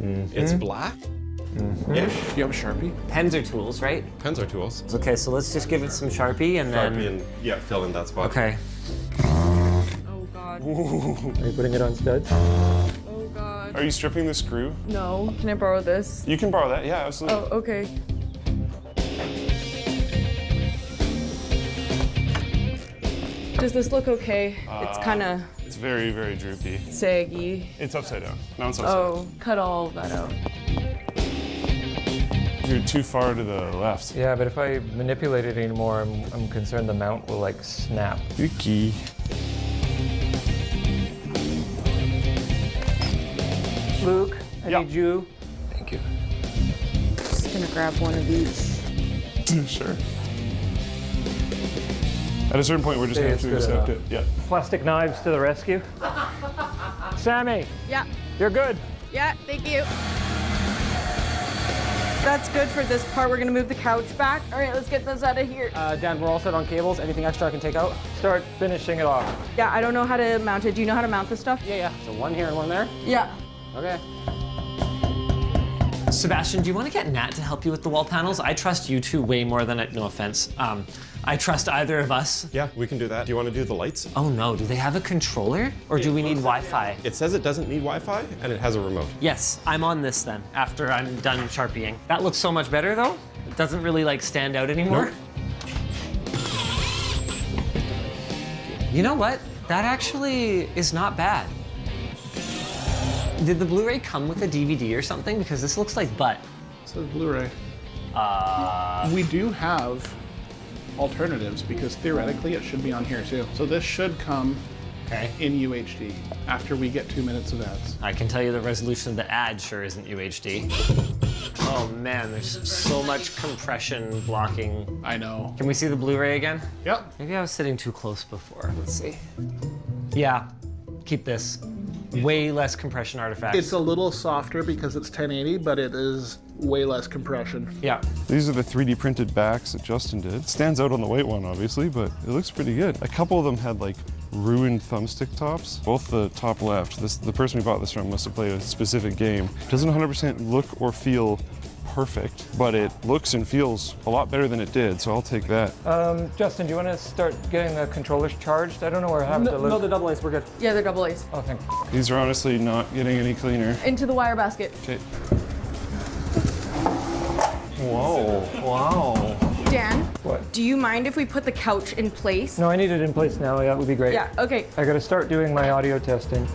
It's black. Ish. Do you have a Sharpie? Pens are tools, right? Pens are tools. Okay, so let's just give it some Sharpie and then... Sharpie and, yeah, fill in that spot. Okay. Oh God. Are you putting it on studs? Oh God. Are you stripping the screw? No. Can I borrow this? You can borrow that, yeah, absolutely. Oh, okay. Does this look okay? It's kind of It's very, very droopy. saggy. It's upside down. No, it's upside Oh, cut all of that out. down. You're too far to the left. Yeah, but if I manipulate it anymore, I'm concerned the mount will like snap. Yuki. Luke, I need you. Thank you. Just gonna grab one of these. Sure. At a certain point, we're just going to have to accept it. Yeah. Plastic knives to the rescue. Sammy, Yeah. you're good. Yeah, thank you. That's good for this part. We're gonna move the couch back. All right, let's get this out of here. Dan, we're all set on cables. Anything extra I can take out? Start finishing it off. Yeah, I don't know how to mount it. Do you know how to mount this stuff? Yeah. So one here and one there? Yeah. Okay. Sebastian, do you want to get Nat to help you with the wall panels? I trust you two way more than, no offense, I trust either of us. Yeah, we can do that. Do you want to do the lights? Oh no, do they have a controller? Or do we need Wi-Fi? It says it doesn't need Wi-Fi, and it has a remote. Yes, I'm on this then, after I'm done Sharpieing. That looks so much better though. It doesn't really like stand out anymore. Nope. You know what? That actually is not bad. Did the Blu-ray come with a DVD or something? Because this looks like butt. This is Blu-ray. We do have alternatives because theoretically it should be on here too. So this should come in UHD after we get 2 minutes of ads. I can tell you the resolution of the ad sure isn't UHD. Oh man, there's so much compression blocking. I know. Can we see the Blu-ray again? Yep. Maybe I was sitting too close before. Let's see. Yeah, keep this. Way less compression artifacts. It's a little softer because it's 1080, but it is way less compression. Yeah. These are the 3D printed backs that Justin did. Stands out on the white one, obviously, but it looks pretty good. A couple of them had like ruined thumbstick tops. Both the top left, the person we bought this from must have played a specific game. Doesn't 100% look or feel perfect, but it looks and feels a lot better than it did, so I'll take that. Justin, do you want to start getting the controllers charged? I don't know where I have to live. No, the double A's, we're good. Yeah, they're double A's. Oh, thank you. These are honestly not getting any cleaner. Into the wire basket. Okay. Whoa, wow. Dan, What? do you mind if we put the couch in place? No, I need it in place now. That would be great. Yeah, okay. I gotta start doing my audio testing.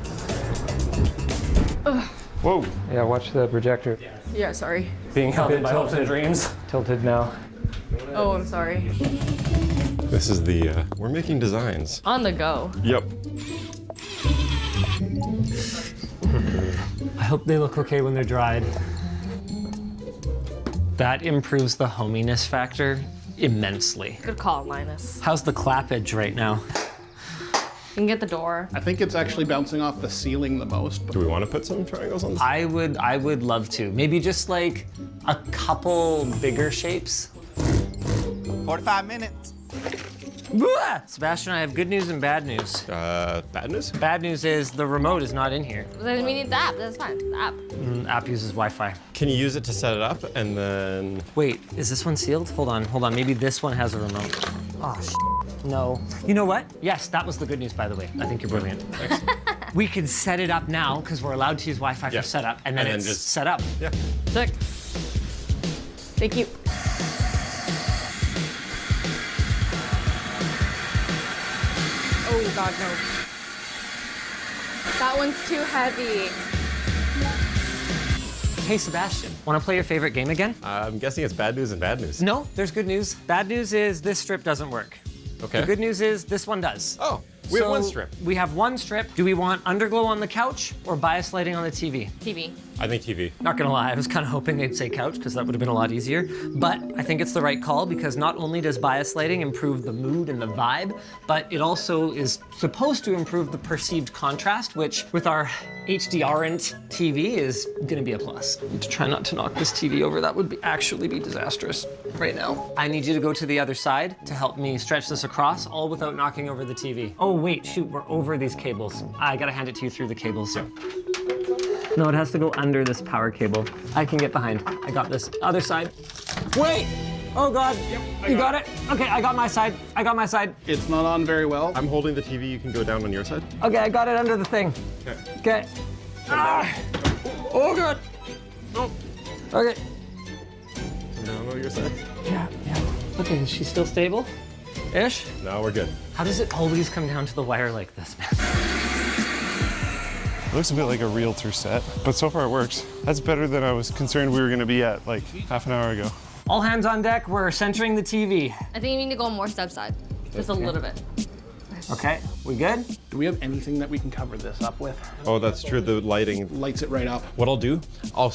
Ugh. Whoa. Yeah, watch the projector. Yeah, sorry. Being held by hopes and dreams. Tilted now. Oh, I'm sorry. This is the, we're making designs. On the go. Yep. I hope they look okay when they're dried. That improves the hominess factor immensely. Good call, Linus. How's the clappage right now? You can get the door. I think it's actually bouncing off the ceiling the most. Do we want to put some triangles on this? I would love to. Maybe just like a couple bigger shapes. 45 minutes. Sebastian, I have good news and bad news. Bad news? Bad news is the remote is not in here. Then we need the app. That's fine. The app. App uses Wi-Fi. Can you use it to set it up and then... Wait, is this one sealed? Hold on. Maybe this one has a remote. Oh, no. You know what? Yes, that was the good news, by the way. I think you're brilliant. Thanks. We could set it up now because we're allowed to use Wi-Fi for setup, and then it's just set up. Yeah. Sick. Thank you. Oh, God, no. That one's too heavy. Hey, Sebastian, want to play your favorite game again? I'm guessing it's bad news and bad news. No, there's good news. Bad news is this strip doesn't work. Okay. The good news is this one does. Oh, we have one strip. We have one strip. Do we want underglow on the couch or bias lighting on the TV? TV. I think TV. Not gonna lie, I was kind of hoping they'd say couch because that would have been a lot easier. But I think it's the right call because not only does bias lighting improve the mood and the vibe, but it also is supposed to improve the perceived contrast, which with our HDR-ent TV is gonna be a plus. I need to try not to knock this TV over. That would actually be disastrous right now. I need you to go to the other side to help me stretch this across, all without knocking over the TV. Oh wait, shoot, we're over these cables. I gotta hand it to you through the cables. No, it has to go under this power cable. I can get behind. I got this. Other side. Wait! Oh God. Yep, you got it? Okay, I got my side. It's not on very well. I'm holding the TV. You can go down on your side. Okay, I got it under the thing. Okay. Ah. Oh God. Oh. Okay. Down on your side. Yeah. Okay, is she still stable? Ish? No, we're good. How does it always come down to the wire like this, man? It looks a bit like a realtor set, but so far it works. That's better than I was concerned we were gonna be at like half an hour ago. All hands on deck, we're centering the TV. I think you need to go more step side. Just a little bit. Okay, we good? Do we have anything that we can cover this up with? Oh, that's true, the lighting. Lights it right up. What I'll do, I'll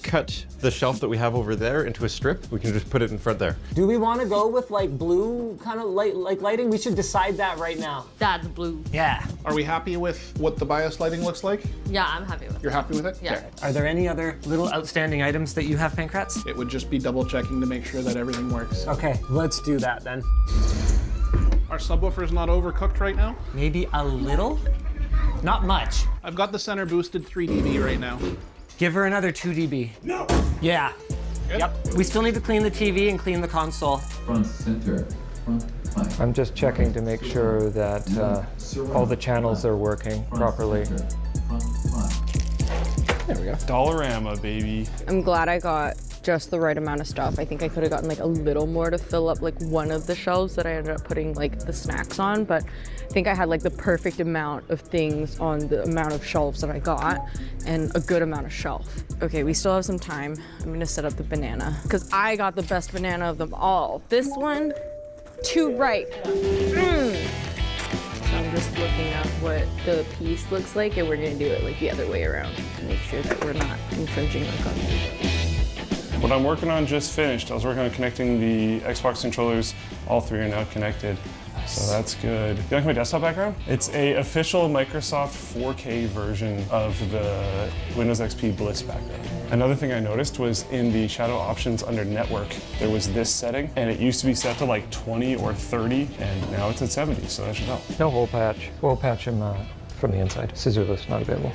cut the shelf that we have over there into a strip. We can just put it in front there. Do we want to go with like blue kind of lighting? We should decide that right now. That's blue. Yeah. Are we happy with what the bias lighting looks like? Yeah, I'm happy with it. You're happy with it? Yeah. Okay. Are there any other little outstanding items that you have, Pancrats? It would just be double checking to make sure that everything works. Okay, let's do that then. Our subwoofer's not overcooked right now? Maybe a little? Not much. I've got the center boosted 3 dB right now. Give her another 2 dB. No. Yeah. Good. Yep. We still need to clean the TV and clean the console. Front center. Front. I'm just checking to make sure that all the channels are working properly. There we go. Dollarama, baby. I'm glad I got just the right amount of stuff. I think I could have gotten like a little more to fill up like one of the shelves that I ended up putting like the snacks on, but I think I had like the perfect amount of things on the amount of shelves that I got and a good amount of shelf. Okay, we still have some time. I'm gonna set up the banana because I got the best banana of them all. This one, too ripe. So I'm just looking at what the piece looks like and we're gonna do it like the other way around to make sure that we're not infringing on copyright. What I'm working on just finished. I was working on connecting the Xbox controllers. All 3 are now connected. So that's good. You like my desktop background? It's a official Microsoft 4K version of the Windows XP Bliss background. Another thing I noticed was in the shadow options under network, there was this setting, and it used to be set to like 20 or 30, and now it's at 70, so that should help. No hole patch. We'll patch him from the inside. Scissorless not available.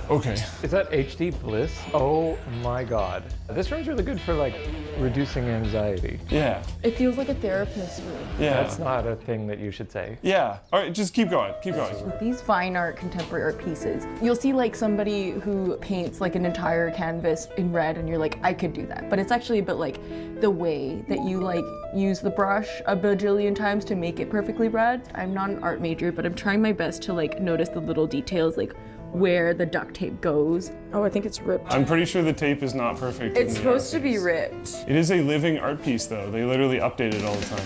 Okay. Is that HD Bliss? Oh my God. This room's really good for like reducing anxiety. Yeah. It feels like a therapist room. Yeah. That's not a thing that you should say. Yeah. All right, just keep going. Keep going. These fine art, contemporary art pieces, you'll see like somebody who paints like an entire canvas in red and you're like, I could do that. But it's actually about like the way that you like use the brush a bajillion times to make it perfectly red. I'm not an art major, but I'm trying my best to like notice the little details, like where the duct tape goes. Oh, I think it's ripped. I'm pretty sure the tape is not perfect. It's supposed to be ripped. It is a living art piece, though. They literally update it all the time.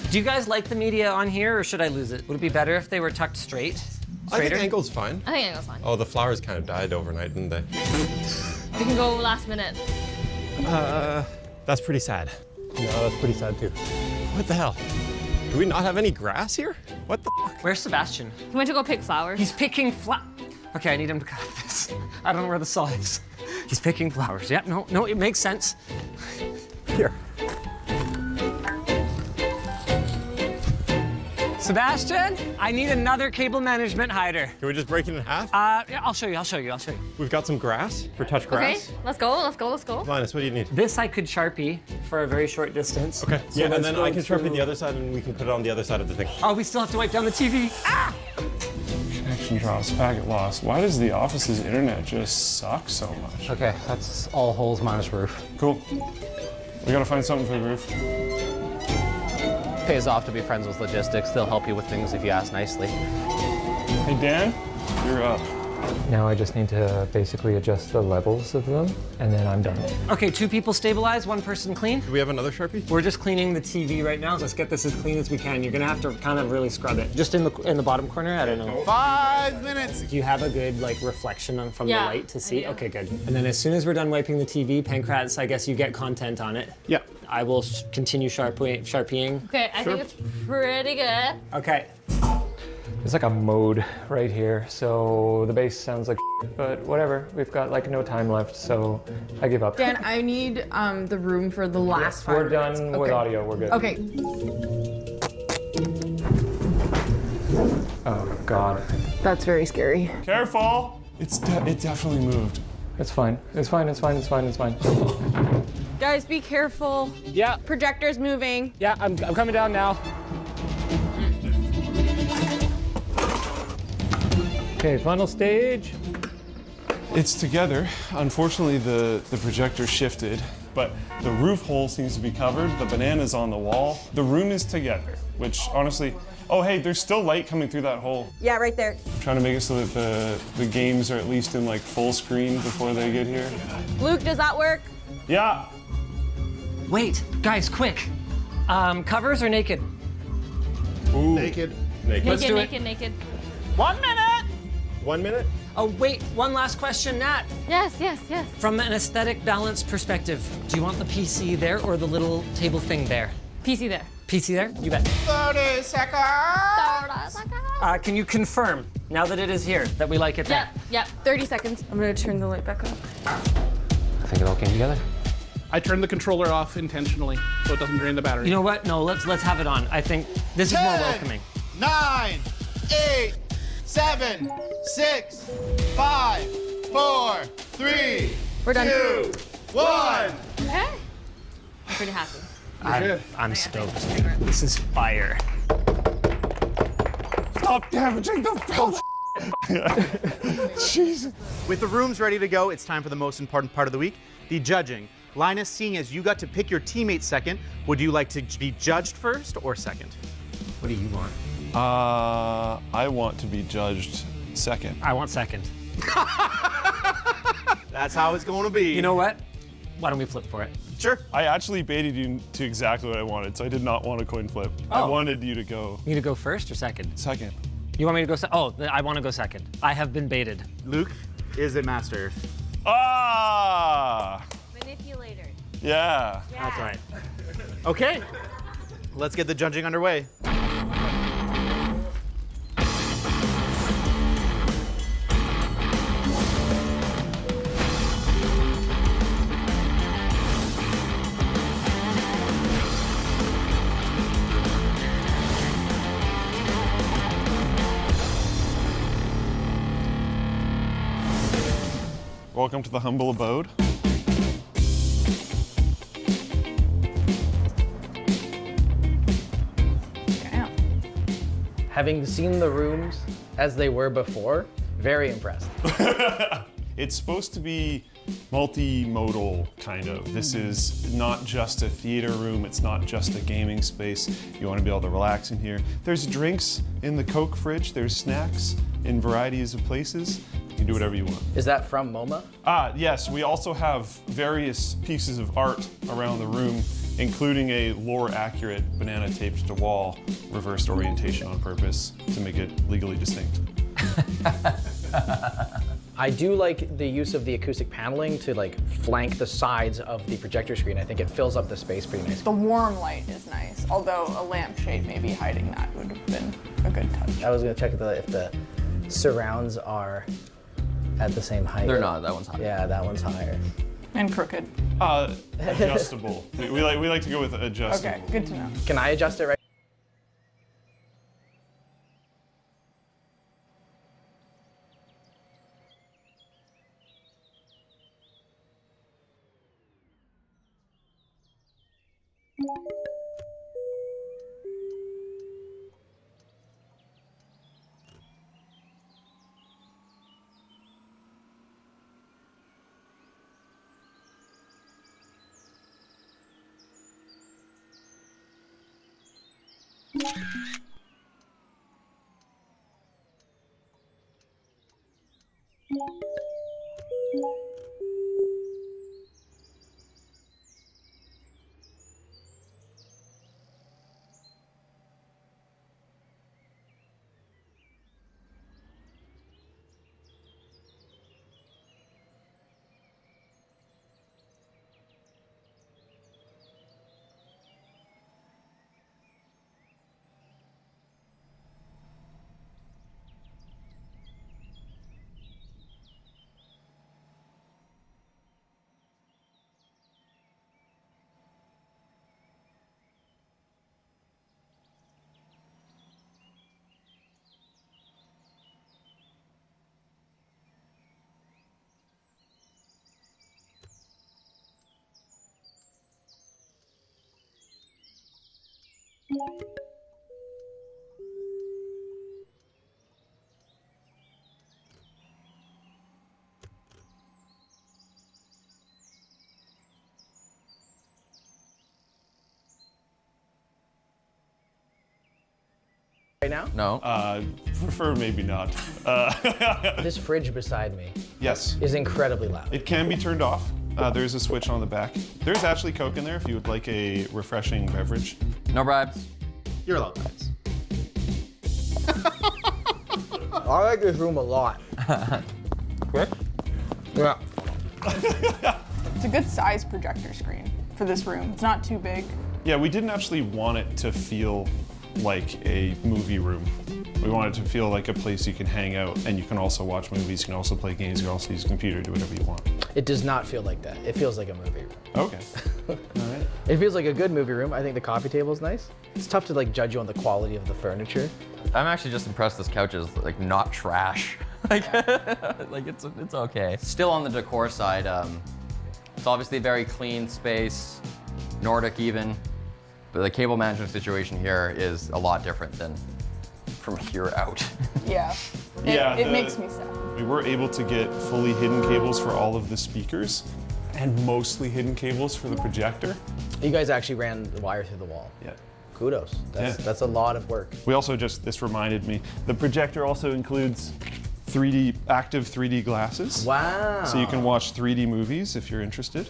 Do you guys like the media on here, or should I lose it? Would it be better if they were tucked straight? I think angle's fine. I think angle's fine. Oh, the flowers kind of died overnight, didn't they? We can go last minute. That's pretty sad. No, that's pretty sad too. What the hell? Do we not have any grass here? What the fuck? Where's Sebastian? He went to go pick flowers. He's picking Okay, I need him to cut this. I don't know where the saw is. He's picking flowers. Yep, no, it makes sense. Here. Sebastian, I need another cable management hider. Can we just break it in half? Yeah, I'll show you. We've got some grass for touch grass. Okay, let's go. Linus, what do you need? This I could Sharpie for a very short distance. Okay, So yeah, and let's then go I can Sharpie to- the other side and we can put it on the other side of the thing. Oh, we still have to wipe down the TV. Ah! Connection drops, packet lost. Why does the office's internet just suck so much? Okay, that's all holes minus roof. Cool. We gotta find something for the roof. Pays off to be friends with logistics. They'll help you with things if you ask nicely. Hey, Dan, you're up. Now I just need to basically adjust the levels of them, and then I'm done. Okay, 2 people stabilize, 1 person clean. Do we have another Sharpie? We're just cleaning the TV right now. Let's get this as clean as we can. You're gonna have to kind of really scrub it. Just in the bottom corner, I don't know. 5 minutes. Do you have a good like reflection from Yeah, the light to see? I do. Okay, good. And then as soon as we're done wiping the TV, Pancrats, I guess you get content on it. Yeah. I will continue sharpieing. Okay, I think it's pretty good. Okay. There's like a mode right here, so the bass sounds like but whatever. We've got like no time left, so I give up. Dan, I need the room for the last 5 We're minutes. done with audio, we're good. Okay. Oh God. That's very scary. Careful! It definitely moved. It's fine. It's fine. Guys, be careful. Yeah. Projector's moving. Yeah, I'm coming down now. Okay, final stage. It's together. Unfortunately, the projector shifted, but the roof hole seems to be covered. The banana's on the wall. The room is together, which honestly, oh hey, there's still light coming through that hole. Yeah, right there. I'm trying to make it so that the games are at least in like full screen before they get here. Luke, does that work? Yeah. Wait, guys, quick. Covers or naked? Ooh. Naked. Let's do it. Naked. 1 minute. 1 minute? Oh wait, one last question, Nat. Yes. From an aesthetic balance perspective, do you want the PC there or the little table thing there? PC there. PC there? You bet. 30 seconds. Can you confirm, now that it is here, that we like it there? Yep. 30 seconds. I'm gonna turn the light back on. I think it all came together. I turned the controller off intentionally so it doesn't drain the battery. You know what? No, let's have it on. I think this is more welcoming. 9, 8, 7, 6, 5, 4, 3, We're done. 2, 1. Okay. I'm pretty happy. I'm stoked. This is fire. Stop damaging the film. Jesus. With the rooms ready to go, it's time for the most important part of the week, the judging. Linus, seeing as you got to pick your teammate second, would you like to be judged first or second? What do you want? I want to be judged second. I want second. That's how it's going to be. You know what? Why don't we flip for it? Sure. I actually baited you to exactly what I wanted, so I did not want a coin flip. I wanted you to go Me to go first or second? second. You want me to go I want to go second. I have been baited. Luke is a master. Ah! Manipulator. Yeah. That's right. Okay, let's get the judging underway. Welcome to the humble abode. Having seen the rooms as they were before, very impressed. It's supposed to be multimodal, kind of. This is not just a theater room, it's not just a gaming space. You want to be able to relax in here. There's drinks in the Coke fridge, there's snacks in varieties of places. You can do whatever you want. Is that from MoMA? Yes, we also have various pieces of art around the room, including a lore-accurate banana taped to wall reversed orientation on purpose to make it legally distinct. I do like the use of the acoustic paneling to like flank the sides of the projector screen. I think it fills up the space pretty nice. The warm light is nice, although a lampshade maybe hiding that would have been a good touch. I was gonna check if the surrounds are at the same height. They're not, that one's higher. Yeah, that one's higher. And crooked. Adjustable. we like to go with adjustable. Okay, good to know. Can I adjust it right? Right now? No. Prefer maybe not. This fridge beside me Yes. is incredibly loud. It can be turned off. There's a switch on the back. There's actually Coke in there if you would like a refreshing beverage. No bribes. You're allowed bribes. I like this room a lot. Quick? Yeah. It's a good size projector screen for this room. It's not too big. Yeah, we didn't actually want it to feel like a movie room. We want it to feel like a place you can hang out and you can also watch movies, you can also play games, you can also use a computer, do whatever you want. It does not feel like that. It feels like a movie room. Okay. All right. It feels like a good movie room. I think the coffee table is nice. It's tough to like judge you on the quality of the furniture. I'm actually just impressed this couch is like not trash. like it's okay. Still on the decor side, it's obviously a very clean space, Nordic even, but the cable management situation here is a lot different than from here out. Yeah. It makes me sad. We were able to get fully hidden cables for all of the speakers and mostly hidden cables for the projector. You guys actually ran the wire through the wall. Yeah. Kudos. That's a lot of work. We also this reminded me, the projector also includes active 3D glasses. Wow. So you can watch 3D movies if you're interested.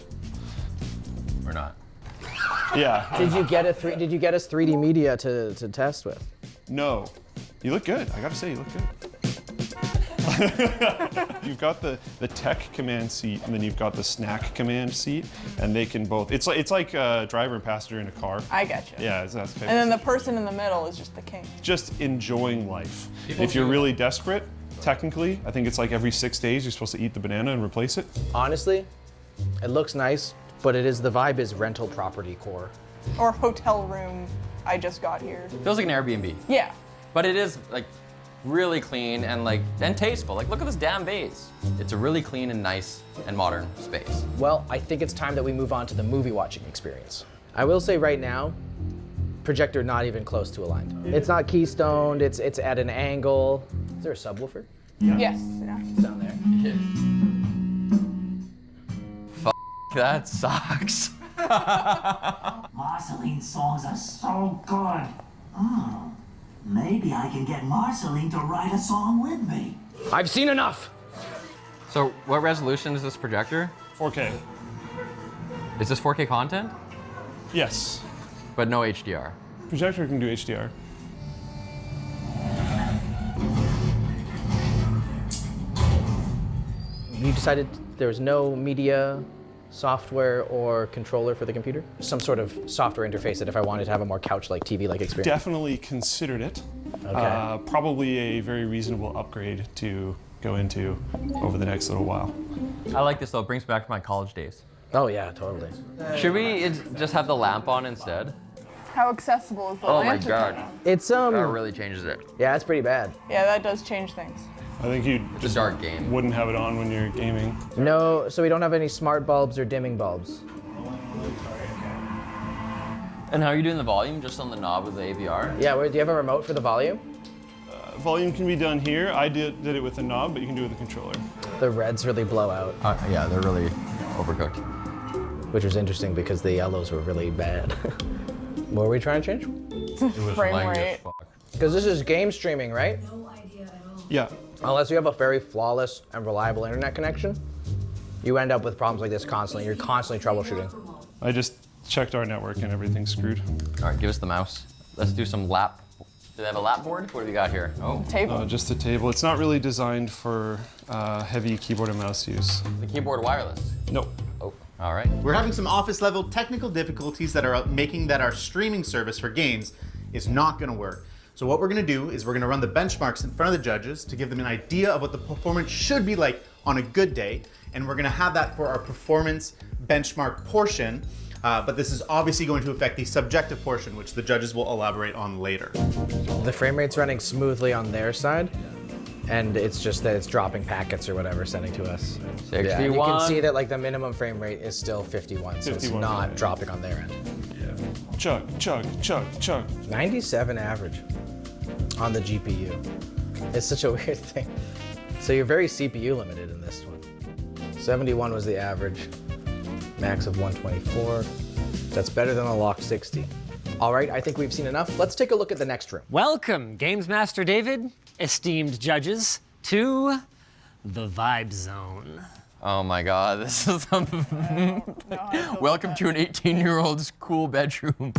Or not. Yeah. Did you get us 3D media to test with? No. You look good. I gotta say, you look good. You've got the tech command seat, and then you've got the snack command seat, and they can both. It's like driver and passenger in a car. I getcha. Yeah, that's And then the person in the middle is just the king. just enjoying life. If you're really desperate, technically, I think it's like every 6 days you're supposed to eat the banana and replace it. Honestly, it looks nice, but the vibe is rental property core. Or hotel room, I just got here. Feels like an Airbnb. Yeah. But it is like really clean and tasteful. Like, look at this damn vase. It's a really clean and nice and modern space. Well, I think it's time that we move on to the movie watching experience. I will say right now, projector not even close to aligned. It's not keystoned, it's at an angle. Is there a subwoofer? Yes. Yeah. It's down there. That sucks. Marceline songs are so good. Maybe I can get Marceline to write a song with me. I've seen enough! So what resolution is this projector? 4K. Is this 4K content? Yes. But no HDR. Projector can do HDR. You decided there was no media software or controller for the computer? Some sort of software interface that if I wanted to have a more couch-like TV-like experience? Definitely considered it. Okay. Probably a very reasonable upgrade to go into over the next little while. I like this though, it brings me back to my college days. Oh yeah, totally. Should we just have the lamp on instead? How accessible is the Oh my lantern? god. It's That really changes it. Yeah, it's pretty bad. Yeah, that does change things. I think you It's a dark game. wouldn't have it on when you're gaming. No, so we don't have any smart bulbs or dimming bulbs. And how are you doing the volume? Just on the knob of the AVR? Yeah, do you have a remote for the volume? Volume can be done here. I did it with the knob, but you can do it with the controller. The reds really blow out. Yeah, they're really overcooked. Which was interesting because the yellows were really bad. What were we trying to change? Frame rate. Because this is game streaming, right? Yeah. Unless you have a very flawless and reliable internet connection, you end up with problems like this constantly. You're constantly troubleshooting. I just checked our network and everything's screwed. All right, give us the mouse. Let's do some lap. Do they have a lap board? What do we got here? Oh. Table. Just the table. It's not really designed for heavy keyboard and mouse use. The keyboard wireless? Nope. Oh, all right. We're having some office level technical difficulties that are making that our streaming service for games is not going to work. So what we're going to do is we're going to run the benchmarks in front of the judges to give them an idea of what the performance should be like on a good day. And we're going to have that for our performance benchmark portion. But this is obviously going to affect the subjective portion, which the judges will elaborate on later. The frame rate's running smoothly on their side, and it's just that it's dropping packets or whatever sending to us. 61. Yeah, you can see that like the minimum frame rate is still 51, so 51, it's not yeah. dropping on their end. Yeah. Chug, chug, chug, chug. 97 average on the GPU. It's such a weird thing. So you're very CPU limited in this one. 71 was the average. Max of 124. That's better than a lock 60. All right, I think we've seen enough. Let's take a look at the next room. Welcome, Games Master David, esteemed judges, to the Vibe Zone. Oh my god, this is welcome to an 18-year-old's cool bedroom.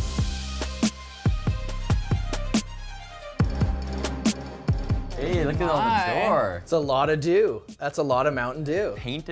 Hey, look at all the door. It's a lot of dew. That's a lot of Mountain Dew. Painted